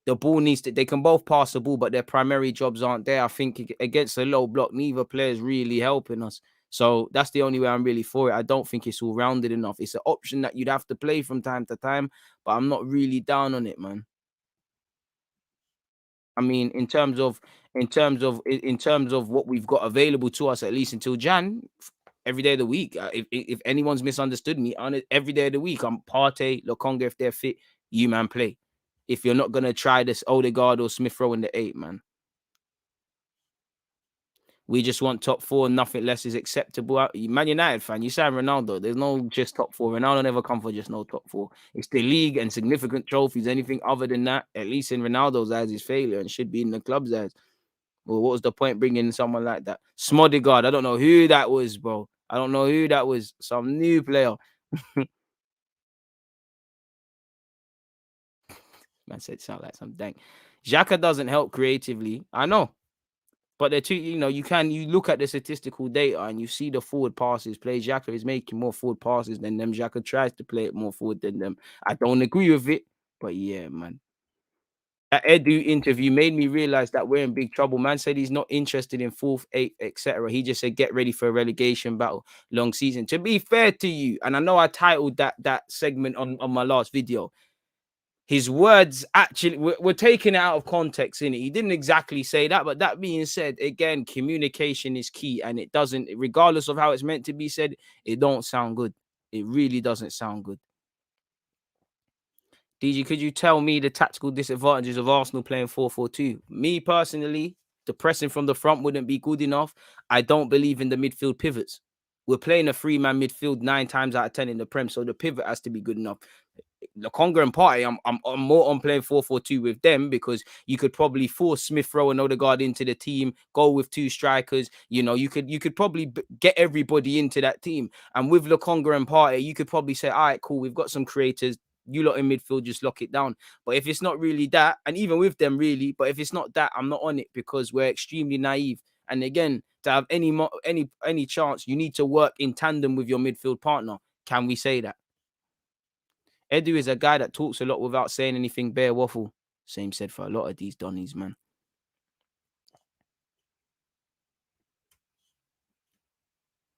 the ball they can both pass the ball, but their primary jobs aren't there. I think against a low block, neither player is really helping us. So that's the only way I'm really for it. I don't think it's all rounded enough. It's an option that you'd have to play from time to time, but I'm not really down on it, man. I mean, in terms of what we've got available to us, at least until Jan, every day of the week. If anyone's misunderstood me, on it every day of the week, I'm Partey, Lokonga if they're fit, you man play. If you're not gonna try this Odegaard or Smith Rowe in the 8, man. We just want top 4, nothing less is acceptable. Man United fan, you sign Ronaldo. There's no just top 4. Ronaldo never come for just no top 4. It's the league and significant trophies. Anything other than that, at least in Ronaldo's eyes, is failure and should be in the club's eyes. Well, what was the point bringing someone like that? Smodegaard, I don't know who that was, bro. I don't know who that was. Some new player. Man said sound like some dank. Xhaka doesn't help creatively. I know. But they're too, you look at the statistical data and you see the forward passes. Play Xhaka is making more forward passes than them. Xhaka tries to play it more forward than them. I don't agree with it, but yeah, man. That Edu interview made me realize that we're in big trouble. Man said he's not interested in 4th, 8th, etc. He just said get ready for a relegation battle, long season. To be fair to you, and I know I titled that segment on my last video. His words actually we're taking it out of context in it. He didn't exactly say that, but that being said, again, communication is key, and it doesn't, regardless of how it's meant to be said, it don't sound good. It really doesn't sound good. DG, could you tell me the tactical disadvantages of Arsenal playing 4-4-2? Me personally, the pressing from the front wouldn't be good enough. I don't believe in the midfield pivots. We're playing a 3-man midfield 9 times out of 10 in the Prem, so the pivot has to be good enough. The Conga and Party, I'm more on playing 4-4-2 with them because you could probably force Smith Rowe and Odegaard into the team, go with 2 strikers. You know, you could probably get everybody into that team. And with the Conga and Party, you could probably say, all right, cool, we've got some creators. You lot in midfield, just lock it down. But if it's not really that, and even with them really, but if it's not that, I'm not on it because we're extremely naive. And again, to have any chance, you need to work in tandem with your midfield partner. Can we say that? Edu is a guy that talks a lot without saying anything, bare waffle. Same said for a lot of these Donnies, man.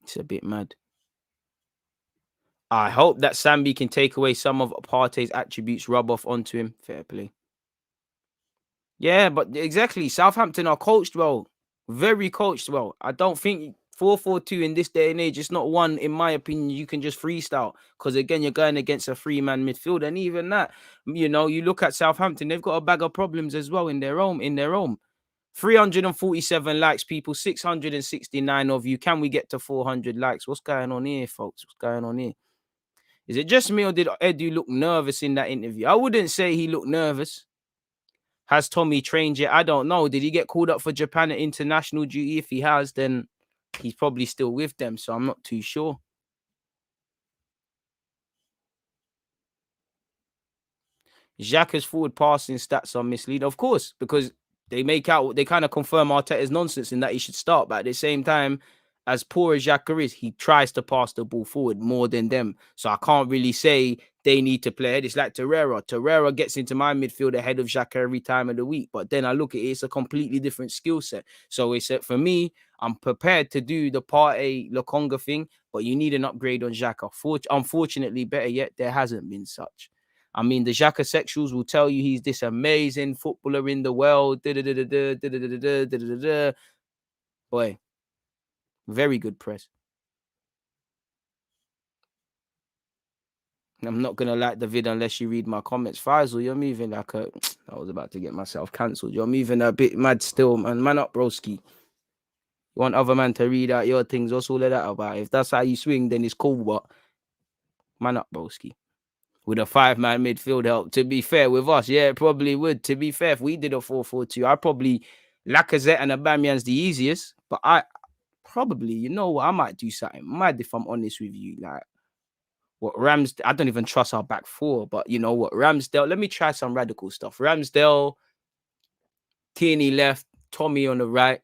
It's a bit mad. I hope that Sambi can take away some of Partey's attributes, rub off onto him. Fair play. Yeah, but exactly. Southampton are coached well. Very coached well. I don't think 4-4-2 in this day and age, it's not one, in my opinion, you can just freestyle. Because again, you're going against a 3-man midfield. And even that, you know, you look at Southampton, they've got a bag of problems as well in their own. 347 likes, people, 669 of you. Can we get to 400 likes? What's going on here, folks? What's going on here? Is it just me or did Edu look nervous in that interview? I wouldn't say he looked nervous. Has Tommy trained yet? I don't know. Did he get called up for Japan at international duty? If he has, then he's probably still with them. So I'm not too sure. Xhaka's forward passing stats are misleading, of course, because they kind of confirm Arteta's nonsense in that he should start. But at the same time, as poor as Xhaka is, he tries to pass the ball forward more than them. So I can't really say they need to play ahead. It's like Torreira. Torreira gets into my midfield ahead of Xhaka every time of the week. But then I look at it, it's a completely different skill set. So it's for me, I'm prepared to do the Partey Lokonga thing, but you need an upgrade on Xhaka. Unfortunately, better yet, there hasn't been such. I mean, the Xhaka sexuals will tell you he's this amazing footballer in the world. Boy, very good press. I'm not going to like the vid unless you read my comments. Faisal, you're moving like a... I was about to get myself cancelled. You're moving a bit mad still, man. Man up, broski. You want other man to read out your things. What's all of that about? If that's how you swing, then it's cool, but man up, broski. With a 5-man midfield help. To be fair, with us, yeah, it probably would. To be fair, if we did a 4-4-2, I probably Lacazette and Aubameyang's the easiest. But I probably, you know what, I might do something mad if I'm honest with you. Like what I don't even trust our back four, but you know what, Ramsdale. Let me try some radical stuff. Ramsdale, Tierney left, Tommy on the right,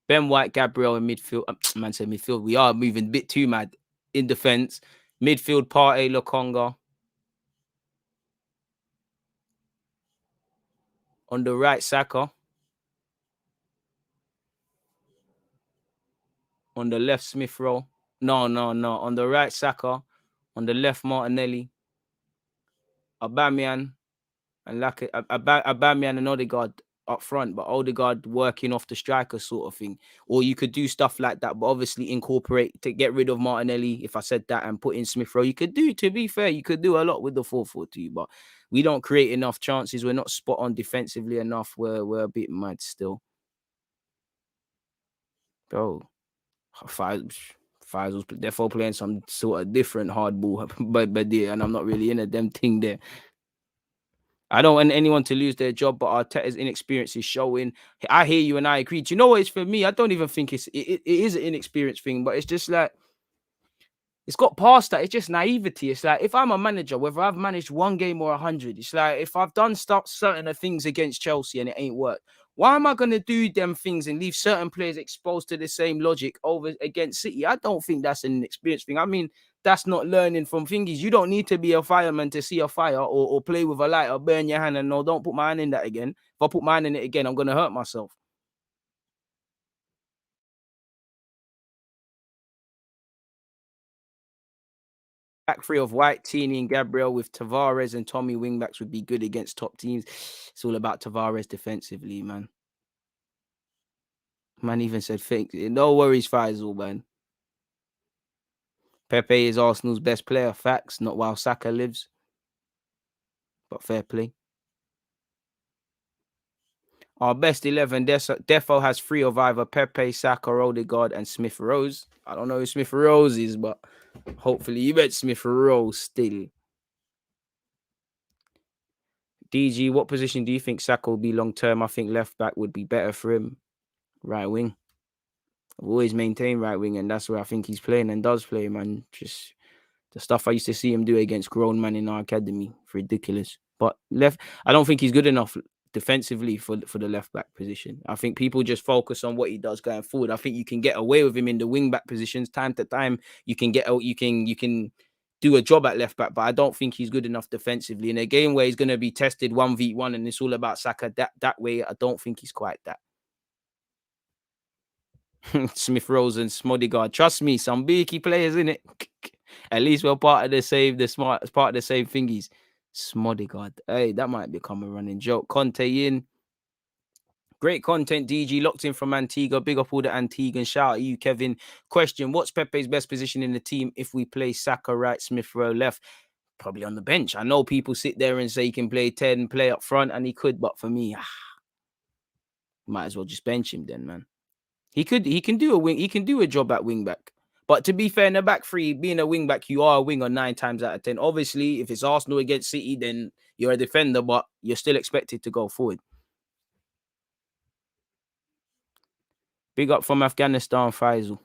Ben White, Gabriel in midfield. Man said midfield. We are moving a bit too mad in defense. Midfield, Partey, Lokonga. On the right, Saka. On the left, Smith Rowe. No. On the right, Saka. On the left, Martinelli. Aubameyang and Aubameyang and Odegaard up front, but Odegaard working off the striker sort of thing. Or you could do stuff like that, but obviously incorporate to get rid of Martinelli, if I said that, and put in Smith Rowe. You could do, to be fair, you could do a lot with the 4-4-2, but we don't create enough chances. We're not spot on defensively enough. We're a bit mad still. Bro, Faisal's therefore playing some sort of different hardball, but yeah, and I'm not really in a them thing there. I don't want anyone to lose their job, but Arteta's inexperience is showing. I hear you and I agree. Do you know what it's for me? I don't even think it is an inexperience thing, but it's just like it's got past that. It's just naivety. It's like if I'm a manager, whether I've managed one game or 100, it's like if I've done certain things against Chelsea and it ain't worked, why am I going to do them things and leave certain players exposed to the same logic over against City? I don't think that's an experience thing. I mean, that's not learning from thingies. You don't need to be a fireman to see a fire or play with a light or burn your hand and no, don't put my hand in that again. If I put my hand in it again, I'm going to hurt myself. Back three of White, Tierney, and Gabriel with Tavares and Tommy wingbacks would be good against top teams. It's all about Tavares defensively, man. Man even said, no worries, Faisal, man. Pepe is Arsenal's best player. Facts, not while Saka lives. But fair play. Our best 11, Defo has 3 of either Pepe, Saka, Odegaard, and Smith Rose. I don't know who Smith Rose is, but hopefully you bet Smith Rose still. DG, what position do you think Saka will be long term? I think left back would be better for him. Right wing. I've always maintained right wing, and that's where I think he's playing and does play, man. Just the stuff I used to see him do against grown men in our academy, ridiculous. But left, I don't think he's good enough defensively for the left back position. I think people just focus on what he does going forward. I think you can get away with him in the wing back positions time to time. You can do a job at left back, but I don't think he's good enough defensively. In a game where he's going to be tested 1v1 and it's all about Saka that way, I don't think he's quite that. Smith Rose and Smodigaard. Trust me, some beaky players in it. At least we're part of the same thingies. Smodigaard. Hey, that might become a running joke. Conte in. Great content, DG. Locked in from Antigua. Big up all the Antiguan. Shout out you, Kevin. Question: what's Pepe's best position in the team if we play Saka right, Smith Rowe left? Probably on the bench. I know people sit there and say he can play 10, play up front, and he could, but for me, might as well just bench him then, man. He can do a job at wing back. But to be fair, in the back three, being a wing back, you are a winger 9 times out of 10. Obviously, if it's Arsenal against City, then you're a defender, but you're still expected to go forward. Big up from Afghanistan, Faisal.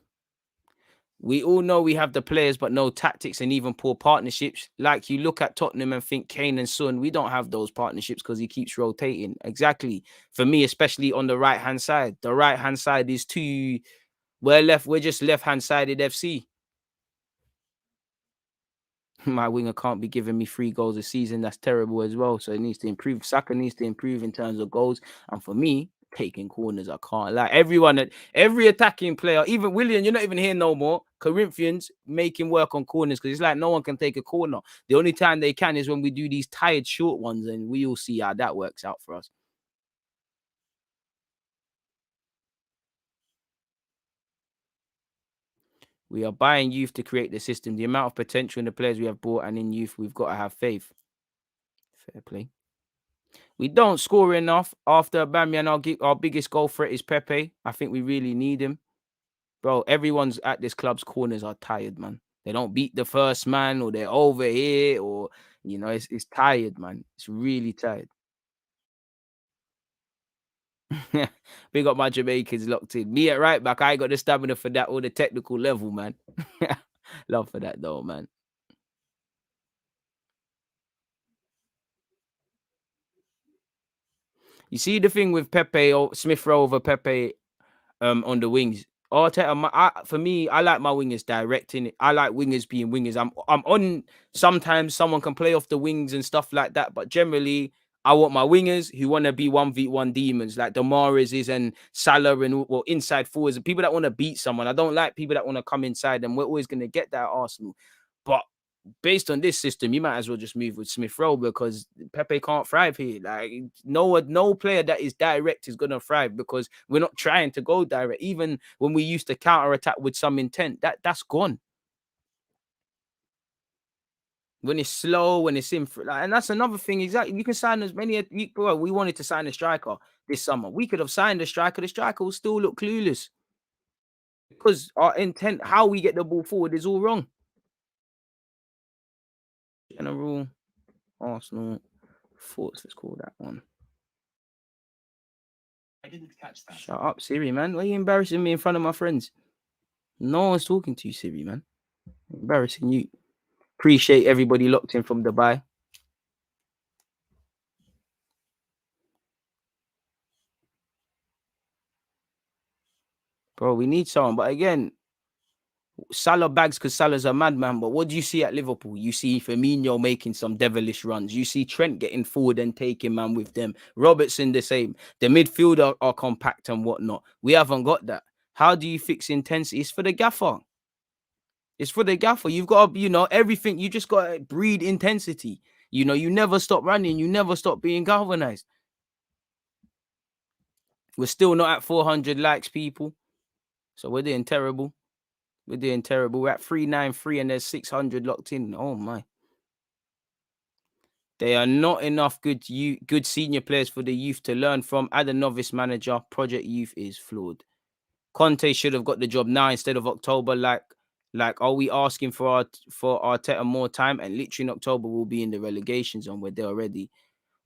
We all know we have the players, but no tactics and even poor partnerships. Like you look at Tottenham and think Kane and Son, we don't have those partnerships because he keeps rotating. Exactly. For me, especially on the right-hand side. The right-hand side is too... We're just left-hand sided FC. My winger can't be giving me 3 goals a season. That's terrible as well. So it needs to improve. Saka needs to improve in terms of goals. And for me, taking corners, I can't lie. Every attacking player, even William, you're not even here no more. Corinthians making work on corners because it's like no one can take a corner. The only time they can is when we do these tired short ones, and we all see how that works out for us. We are buying youth to create the system. The amount of potential in the players we have bought and in youth, we've got to have faith. Fair play. We don't score enough. After Aubameyang, our biggest goal threat is Pepe. I think we really need him. Bro, everyone's at this club's corners are tired, man. They don't beat the first man or they're over here or, it's tired, man. It's really tired. Big up my Jamaicans locked in. Me at right back, I ain't got the stamina for that or the technical level, man. Love for that, though, man. You see the thing with Pepe or Smith Rowe over Pepe on the wings. Arteta, for me, I like my wingers directing it. I like wingers being wingers. I'm on. Sometimes someone can play off the wings and stuff like that, but generally, I want my wingers who want to be 1v1 demons like the Mahrez's and Salah and inside forwards and people that want to beat someone. I don't like people that want to come inside, and we're always going to get that at Arsenal. But based on this system, you might as well just move with Smith Rowe because Pepe can't thrive here. Like no player that is direct is gonna thrive because we're not trying to go direct. Even when we used to counter attack with some intent, that's gone. When it's slow, when it's in, and that's another thing. Exactly, you can sign as many. We wanted to sign a striker this summer. We could have signed a striker. The striker will still look clueless because our intent, how we get the ball forward, is all wrong. General Arsenal thoughts. Let's call that one. I didn't catch that. Shut up, Siri, man. Why are you embarrassing me in front of my friends? No one's talking to you, Siri, man. Embarrassing you. Appreciate everybody locked in from Dubai. Bro, we need someone. But again, Salah bags because Salah's a madman. But what do you see at Liverpool? You see Firmino making some devilish runs. You see Trent getting forward and taking man with them. Robertson the same. The midfield are compact and whatnot. We haven't got that. How do you fix intensity? It's for the gaffer. It's for the gaffer. You've got to, everything. You just got to breed intensity. You never stop running. You never stop being galvanized. We're still not at 400 likes, people. So we're doing terrible. We're at 393 and there's 600 locked in. Oh, my. There are not enough good senior players for the youth to learn from. Add a novice manager. Project youth is flawed. Conte should have got the job now instead of October. Like, are we asking for Arteta more time? And literally in October we'll be in the relegation zone. We're there already.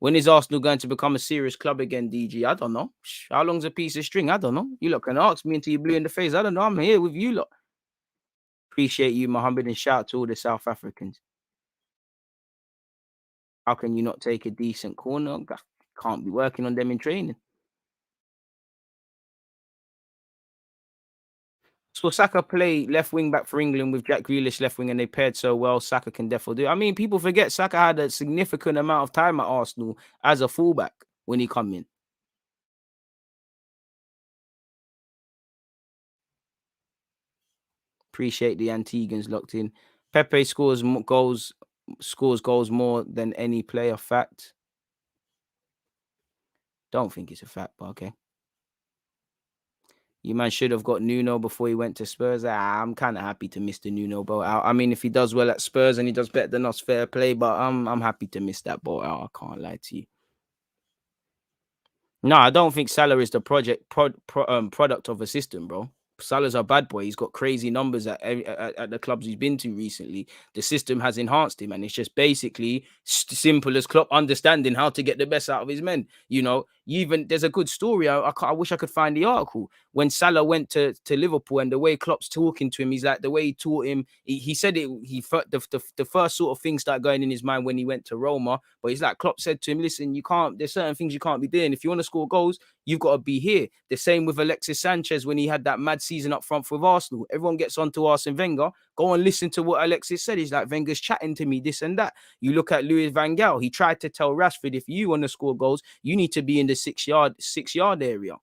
When is Arsenal going to become a serious club again, DG? I don't know. How long's a piece of string? I don't know. You lot can ask me until you blue in the face. I don't know. I'm here with you lot. Appreciate you, Mohammed, and shout out to all the South Africans. How can you not take a decent corner? Can't be working on them in training. So Saka play left wing back for England with Jack Grealish left wing, and they paired so well. Saka can definitely do. I mean, people forget Saka had a significant amount of time at Arsenal as a fullback when he come in. Appreciate the Antiguans locked in. Pepe scores goals more than any player. Fact. Don't think it's a fact, but okay. You man should have got Nuno before he went to Spurs. I'm kind of happy to miss the Nuno boat out. I mean, if he does well at Spurs and he does better than us, fair play. But I'm happy to miss that boat out. I can't lie to you. No, I don't think Salah is the product of a system, bro. Salah's a bad boy. He's got crazy numbers at the clubs he's been to recently. The system has enhanced him, and it's just basically simple as Klopp understanding how to get the best out of his men. You know, there's a good story. I wish I could find the article when Salah went to Liverpool, and the way Klopp's talking to him, he's like the way he taught him. He said it. The first sort of thing started going in his mind when he went to Roma, but he's like Klopp said to him, "Listen, you can't. There's certain things you can't be doing. If you want to score goals, you've got to be here." The same with Alexis Sanchez when he had that mad season up front with Arsenal. Everyone gets on to Arsene Wenger. Go and listen to what Alexis said. He's like, Wenger's chatting to me, this and that. You look at Louis van Gaal. He tried to tell Rashford, if you want to score goals, you need to be in the 6-yard area.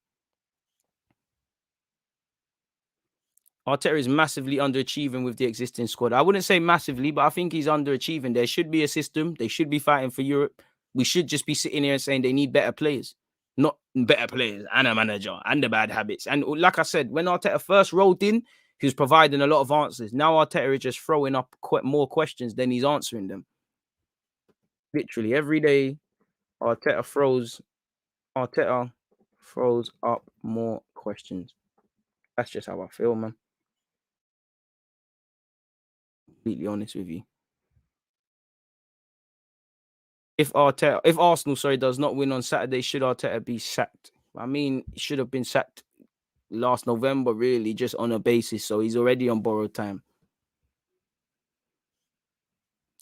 Arteta is massively underachieving with the existing squad. I wouldn't say massively, but I think he's underachieving. There should be a system. They should be fighting for Europe. We should just be sitting here and saying they need better players. Not better players and a manager and the bad habits. And like I said, when Arteta first rolled in, he was providing a lot of answers. Now Arteta is just throwing up more questions than he's answering them. Literally every day, Arteta throws up more questions. That's just how I feel, man. Completely honest with you. If Arsenal, does not win on Saturday, should Arteta be sacked? I mean, he should have been sacked last November, really, just on a basis. So he's already on borrowed time.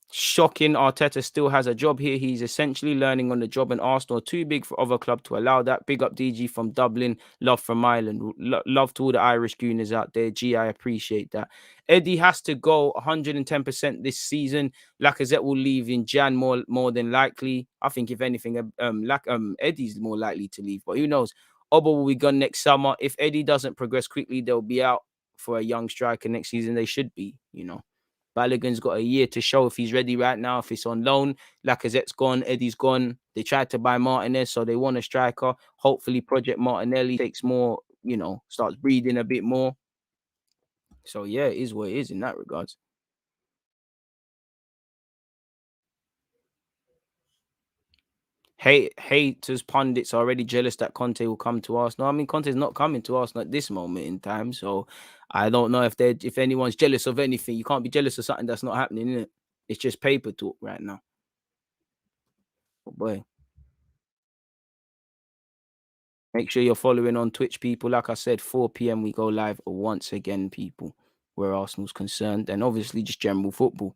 Shocking, Arteta still has a job here. He's essentially learning on the job, and Arsenal are too big for other club to allow that. Big up DG from Dublin. Love from Ireland. Love to all the Irish Gooners out there. Gee, I appreciate that. Eddie has to go 110% this season. Lacazette will leave in Jan more than likely. I think if anything, Eddie's more likely to leave, but who knows? Oba will be gone next summer. If Eddie doesn't progress quickly, they'll be out for a young striker next season. They should be, you know. Balogun's got a year to show if he's ready right now, if it's on loan. Lacazette's gone, Eddie's gone. They tried to buy Martinez, so they want a striker. Hopefully, Project Martinelli takes more, starts breathing a bit more. So, yeah, it is what it is in that regards. Haters, pundits are already jealous that Conte will come to Arsenal. I mean, Conte's not coming to Arsenal at this moment in time, so I don't know if anyone's jealous of anything. You can't be jealous of something that's not happening, innit? It's just paper talk right now. Oh boy. Make sure you're following on Twitch, people. Like I said, 4 p.m. we go live once again, people, where Arsenal's concerned, and obviously just general football.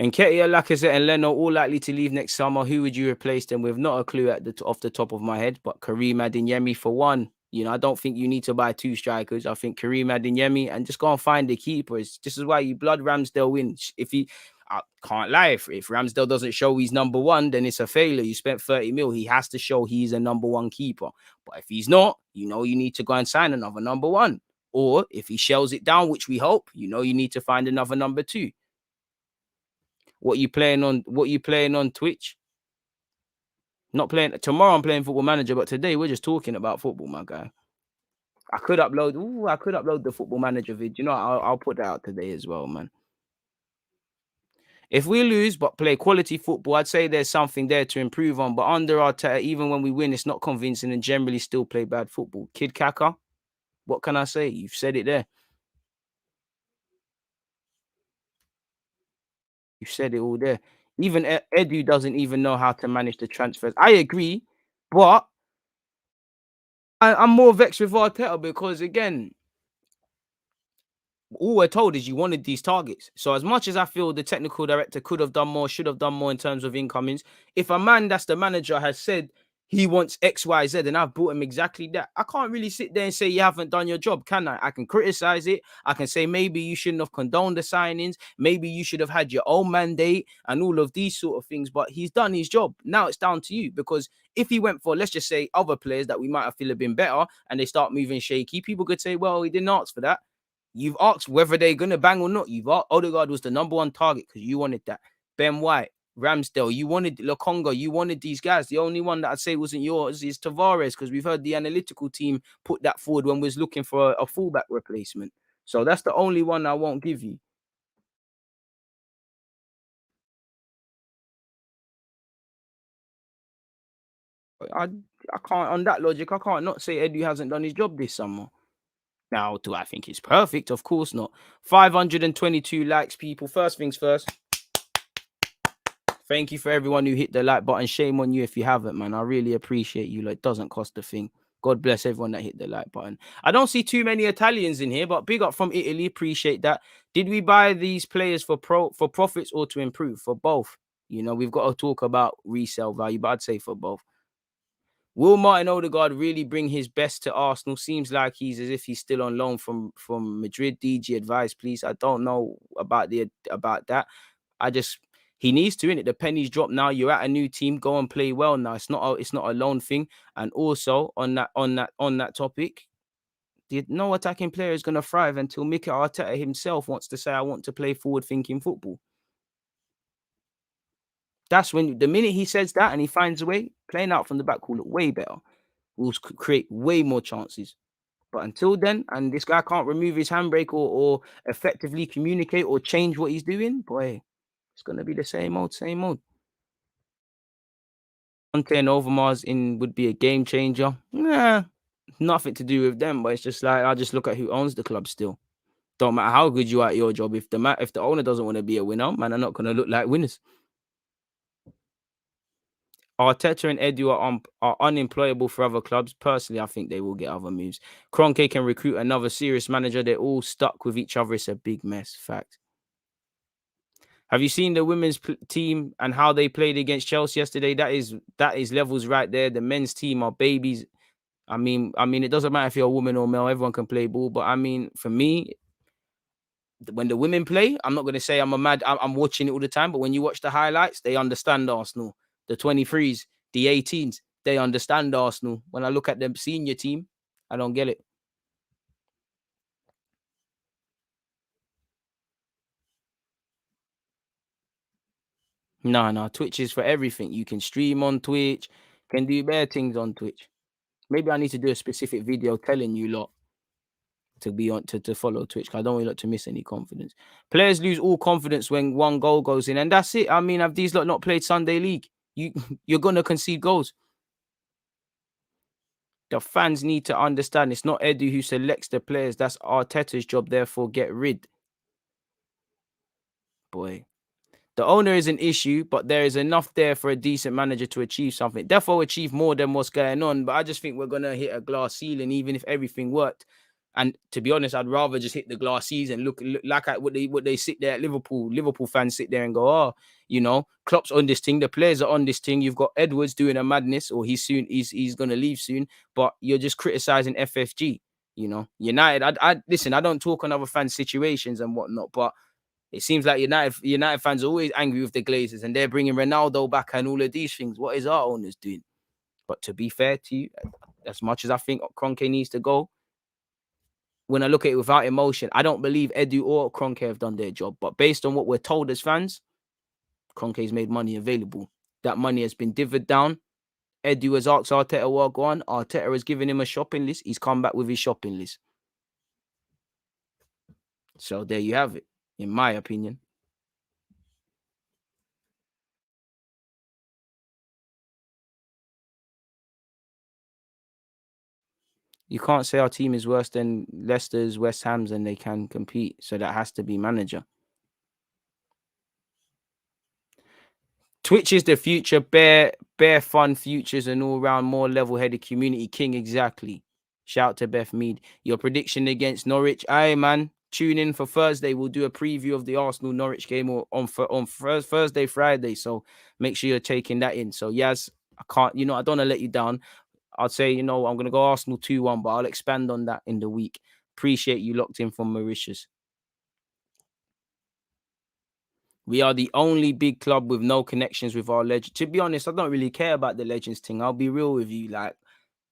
Nketiah, Lacazette, and Leno all likely to leave next summer. Who would you replace them with? Not a clue off the top of my head, but Karim Adeyemi for one. I don't think you need to buy 2 strikers. I think Karim Adeyemi, and just go and find the keepers. This is why you blood Ramsdale win. I can't lie. If Ramsdale doesn't show he's number 1, then it's a failure. You spent 30 mil. He has to show he's a number 1 keeper. But if he's not, you need to go and sign another number 1. Or if he shells it down, which we hope, you need to find another number 2. What you playing on Twitch? Not playing tomorrow. I'm playing Football Manager, but today we're just talking about football, my guy. I could upload. Ooh, I could upload the Football Manager vid. You know, I'll put that out today as well, man. If we lose but play quality football, I'd say there's something there to improve on. But under Arteta, even when we win, it's not convincing and generally still play bad football. Kid Kaka, what can I say? You've said it there. You said it all there. Even Edu doesn't even know how to manage the transfers. I agree, but I'm more vexed with Arteta because again, all we're told is you wanted these targets. So as much as I feel the technical director could have done more, should have done more in terms of incomings, if a man that's the manager has said he wants X, Y, Z, and I've brought him exactly that, I can't really sit there and say you haven't done your job, can I? I can criticize it. I can say maybe you shouldn't have condoned the signings. Maybe you should have had your own mandate and all of these sort of things. But he's done his job. Now it's down to you because if he went for, let's just say, other players that we might have feel have been better and they start moving shaky, people could say, well, he didn't ask for that. You've asked whether they're going to bang or not. You've asked. Odegaard was the number one target because you wanted that. Ben White, Ramsdale, you wanted Lokonga, you wanted these guys. The only one that I'd say wasn't yours is Tavares because we've heard the analytical team put that forward when we was looking for a fullback replacement. So that's the only one I won't give you. I, I can't, on that logic, I can't not say Edu hasn't done his job this summer. Now, do I think he's perfect? Of course not. 522 likes, people. First things first. Thank you for everyone who hit the like button. Shame on you if you haven't, man. I really appreciate you. Like, it doesn't cost a thing. God bless everyone that hit the like button. I don't see too many Italians in here, but big up from Italy. Appreciate that. Did we buy these players for profits or to improve? For both. You know, we've got to talk about resale value, but I'd say for both. Will Martin Odegaard really bring his best to Arsenal? Seems like he's as if he's still on loan from Madrid. DG advice, please. I don't know about that. I just he needs to, innit? The pennies drop now. You're at a new team. Go and play well now. It's not a loan thing. And also on that topic, no attacking player is gonna thrive until Mikel Arteta himself wants to say, I want to play forward-thinking football. That's when the minute he says that and he finds a way, playing out from the back will look way better. Will create way more chances. But until then, and this guy can't remove his handbrake or effectively communicate or change what he's doing, boy, it's gonna be the same old, same old. Conte and Overmars in would be a game changer. Nah, nothing to do with them, but it's just like I just look at who owns the club still. Don't matter how good you are at your job, if the owner doesn't want to be a winner, man, are not gonna look like winners. Arteta and Edu are unemployable for other clubs. Personally, I think they will get other moves. Kroenke can recruit another serious manager. They're all stuck with each other. It's a big mess. Fact. Have you seen the women's team and how they played against Chelsea yesterday? That is levels right there. The men's team are babies. I mean, it doesn't matter if you're a woman or male. Everyone can play ball. But I mean, for me, when the women play, I'm not going to say I'm watching it all the time. But when you watch the highlights, they understand Arsenal. The 23s, the 18s, they understand Arsenal. When I look at the senior team, I don't get it. No, Twitch is for everything. You can stream on Twitch, can do better things on Twitch. Maybe I need to do a specific video telling you lot to be on to follow Twitch because I don't want you lot to miss any confidence. Players lose all confidence when one goal goes in, and that's it. I mean, have these lot not played Sunday League? You're gonna concede goals. The fans need to understand it's not Edu who selects the players. That's Arteta's job. Therefore, get rid. Boy. The owner is an issue, but there is enough there for a decent manager to achieve something. Therefore, achieve more than what's going on. But I just think we're going to hit a glass ceiling, even if everything worked. And to be honest, I'd rather just hit the glass ceiling. Look like at what they sit there at Liverpool. Liverpool fans sit there and go, oh, you know, Klopp's on this thing. The players are on this thing. You've got Edwards doing a madness, or he's going to leave soon. But you're just criticizing FFG. You know, United. I listen. I don't talk on other fans' situations and whatnot, but it seems like United fans are always angry with the Glazers, and they're bringing Ronaldo back and all of these things. What is our owners doing? But to be fair to you, as much as I think Kroenke needs to go, when I look at it without emotion, I don't believe Edu or Kroenke have done their job. But based on what we're told as fans, Kroenke's made money available. That money has been divvied down, Edu has asked Arteta what go on. Arteta has given him a shopping list. He's come back with his shopping list. So there you have it, in my opinion. You can't say our team is worse than Leicester's, West Ham's, and they can compete. So that has to be manager. Twitch is the future. Bare fun futures and all round more level-headed community king. Exactly. Shout to Beth Mead. Your prediction against Norwich. Aye, man. Tune in for Thursday. We'll do a preview of the Arsenal Norwich game on Thursday, Friday. So make sure you're taking that in. So yes, I can't. I don't want to let you down. I'd say, I'm going to go Arsenal 2-1, but I'll expand on that in the week. Appreciate you locked in from Mauritius. We are the only big club with no connections with our legend. To be honest, I don't really care about the legends thing. I'll be real with you. Like,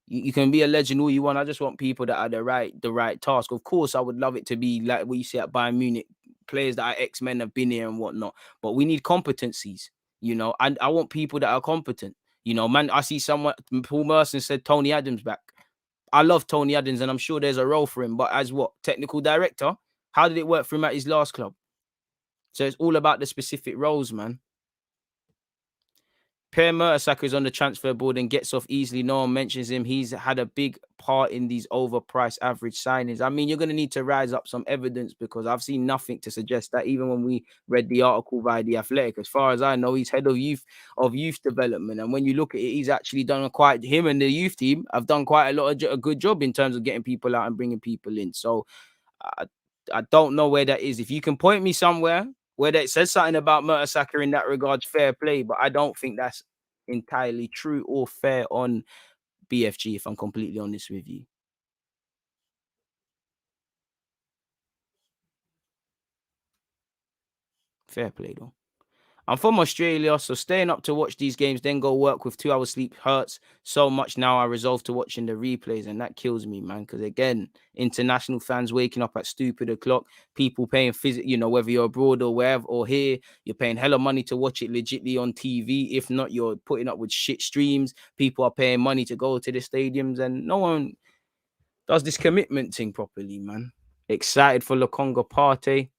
you can be a legend all you want. I just want people that are the right task. Of course, I would love it to be like what you see at Bayern Munich, players that are ex-men have been here and whatnot. But we need competencies, and I want people that are competent. Man, I see someone, Paul Merson said Tony Adams back. I love Tony Adams and I'm sure there's a role for him. But as what? Technical director? How did it work for him at his last club? So it's all about the specific roles, man. Per Mertesacker is on the transfer board and gets off easily. No one mentions him. He's had a big part in these overpriced average signings. I mean, you're going to need to rise up some evidence because I've seen nothing to suggest that. Even when we read the article by The Athletic, as far as I know, he's head of youth development. And when you look at it, he's actually done him and the youth team have done quite a good job in terms of getting people out and bringing people in. So I don't know where that is. If you can point me somewhere where it says something about Mertesacker in that regard, fair play, but I don't think that's entirely true or fair on BFG, if I'm completely honest with you. Fair play, though. I'm from Australia, so staying up to watch these games, then go work with 2 hours sleep hurts so much now I resolve to watching the replays, and that kills me, man, because, again, international fans waking up at stupid o'clock, people paying whether you're abroad or wherever or here, you're paying hella money to watch it legitly on TV. If not, you're putting up with shit streams. People are paying money to go to the stadiums, and no one does this commitment thing properly, man. Excited for Lokonga Partey.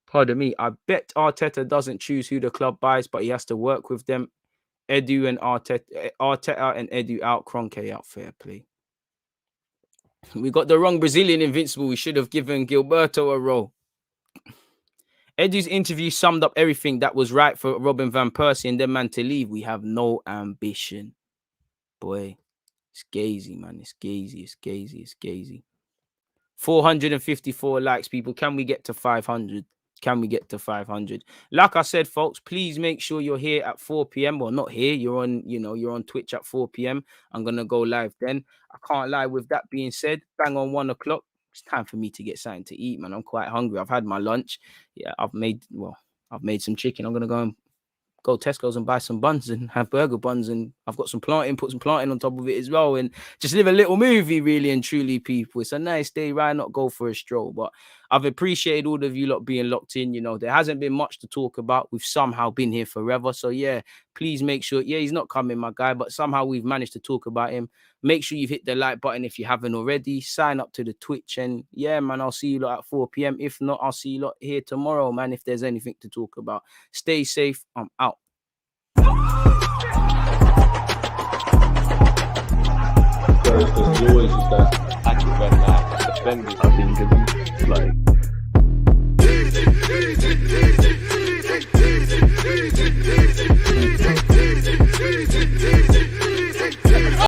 Pardon me. I bet Arteta doesn't choose who the club buys, but he has to work with them. Edu and Arteta and Edu out. Kroenke out. Fair play. We got the wrong Brazilian invincible. We should have given Gilberto a role. Edu's interview summed up everything that was right for Robin van Persie and then man to leave. We have no ambition. Boy, it's gazy, man. It's gazy. 454 likes, people. Can we get to 500? Can we get to 500? Like I said, folks, please make sure you're here at 4 p.m. Well, not here. You're on Twitch at 4 p.m. I'm going to go live then. I can't lie. With that being said, bang on 1 o'clock. It's time for me to get something to eat, man. I'm quite hungry. I've had my lunch. Yeah, I've made some chicken. I'm going to go Tesco's and buy some buns and have burger buns, and I've got some plantain, put some plantain on top of it as well, and just live a little movie, really and truly, people. It's a nice day, why not go for a stroll? But I've appreciated all of you lot being locked in. There hasn't been much to talk about. We've somehow been here forever. So yeah, please make sure, he's not coming, my guy, but somehow we've managed to talk about him. Make sure you've hit the like button if you haven't already. Sign up to the Twitch, and yeah, man, I'll see you lot at 4 p.m. If not, I'll see you lot here tomorrow, man, if there's anything to talk about. Stay safe. I'm out. There's always that active red line defenders. I think it's like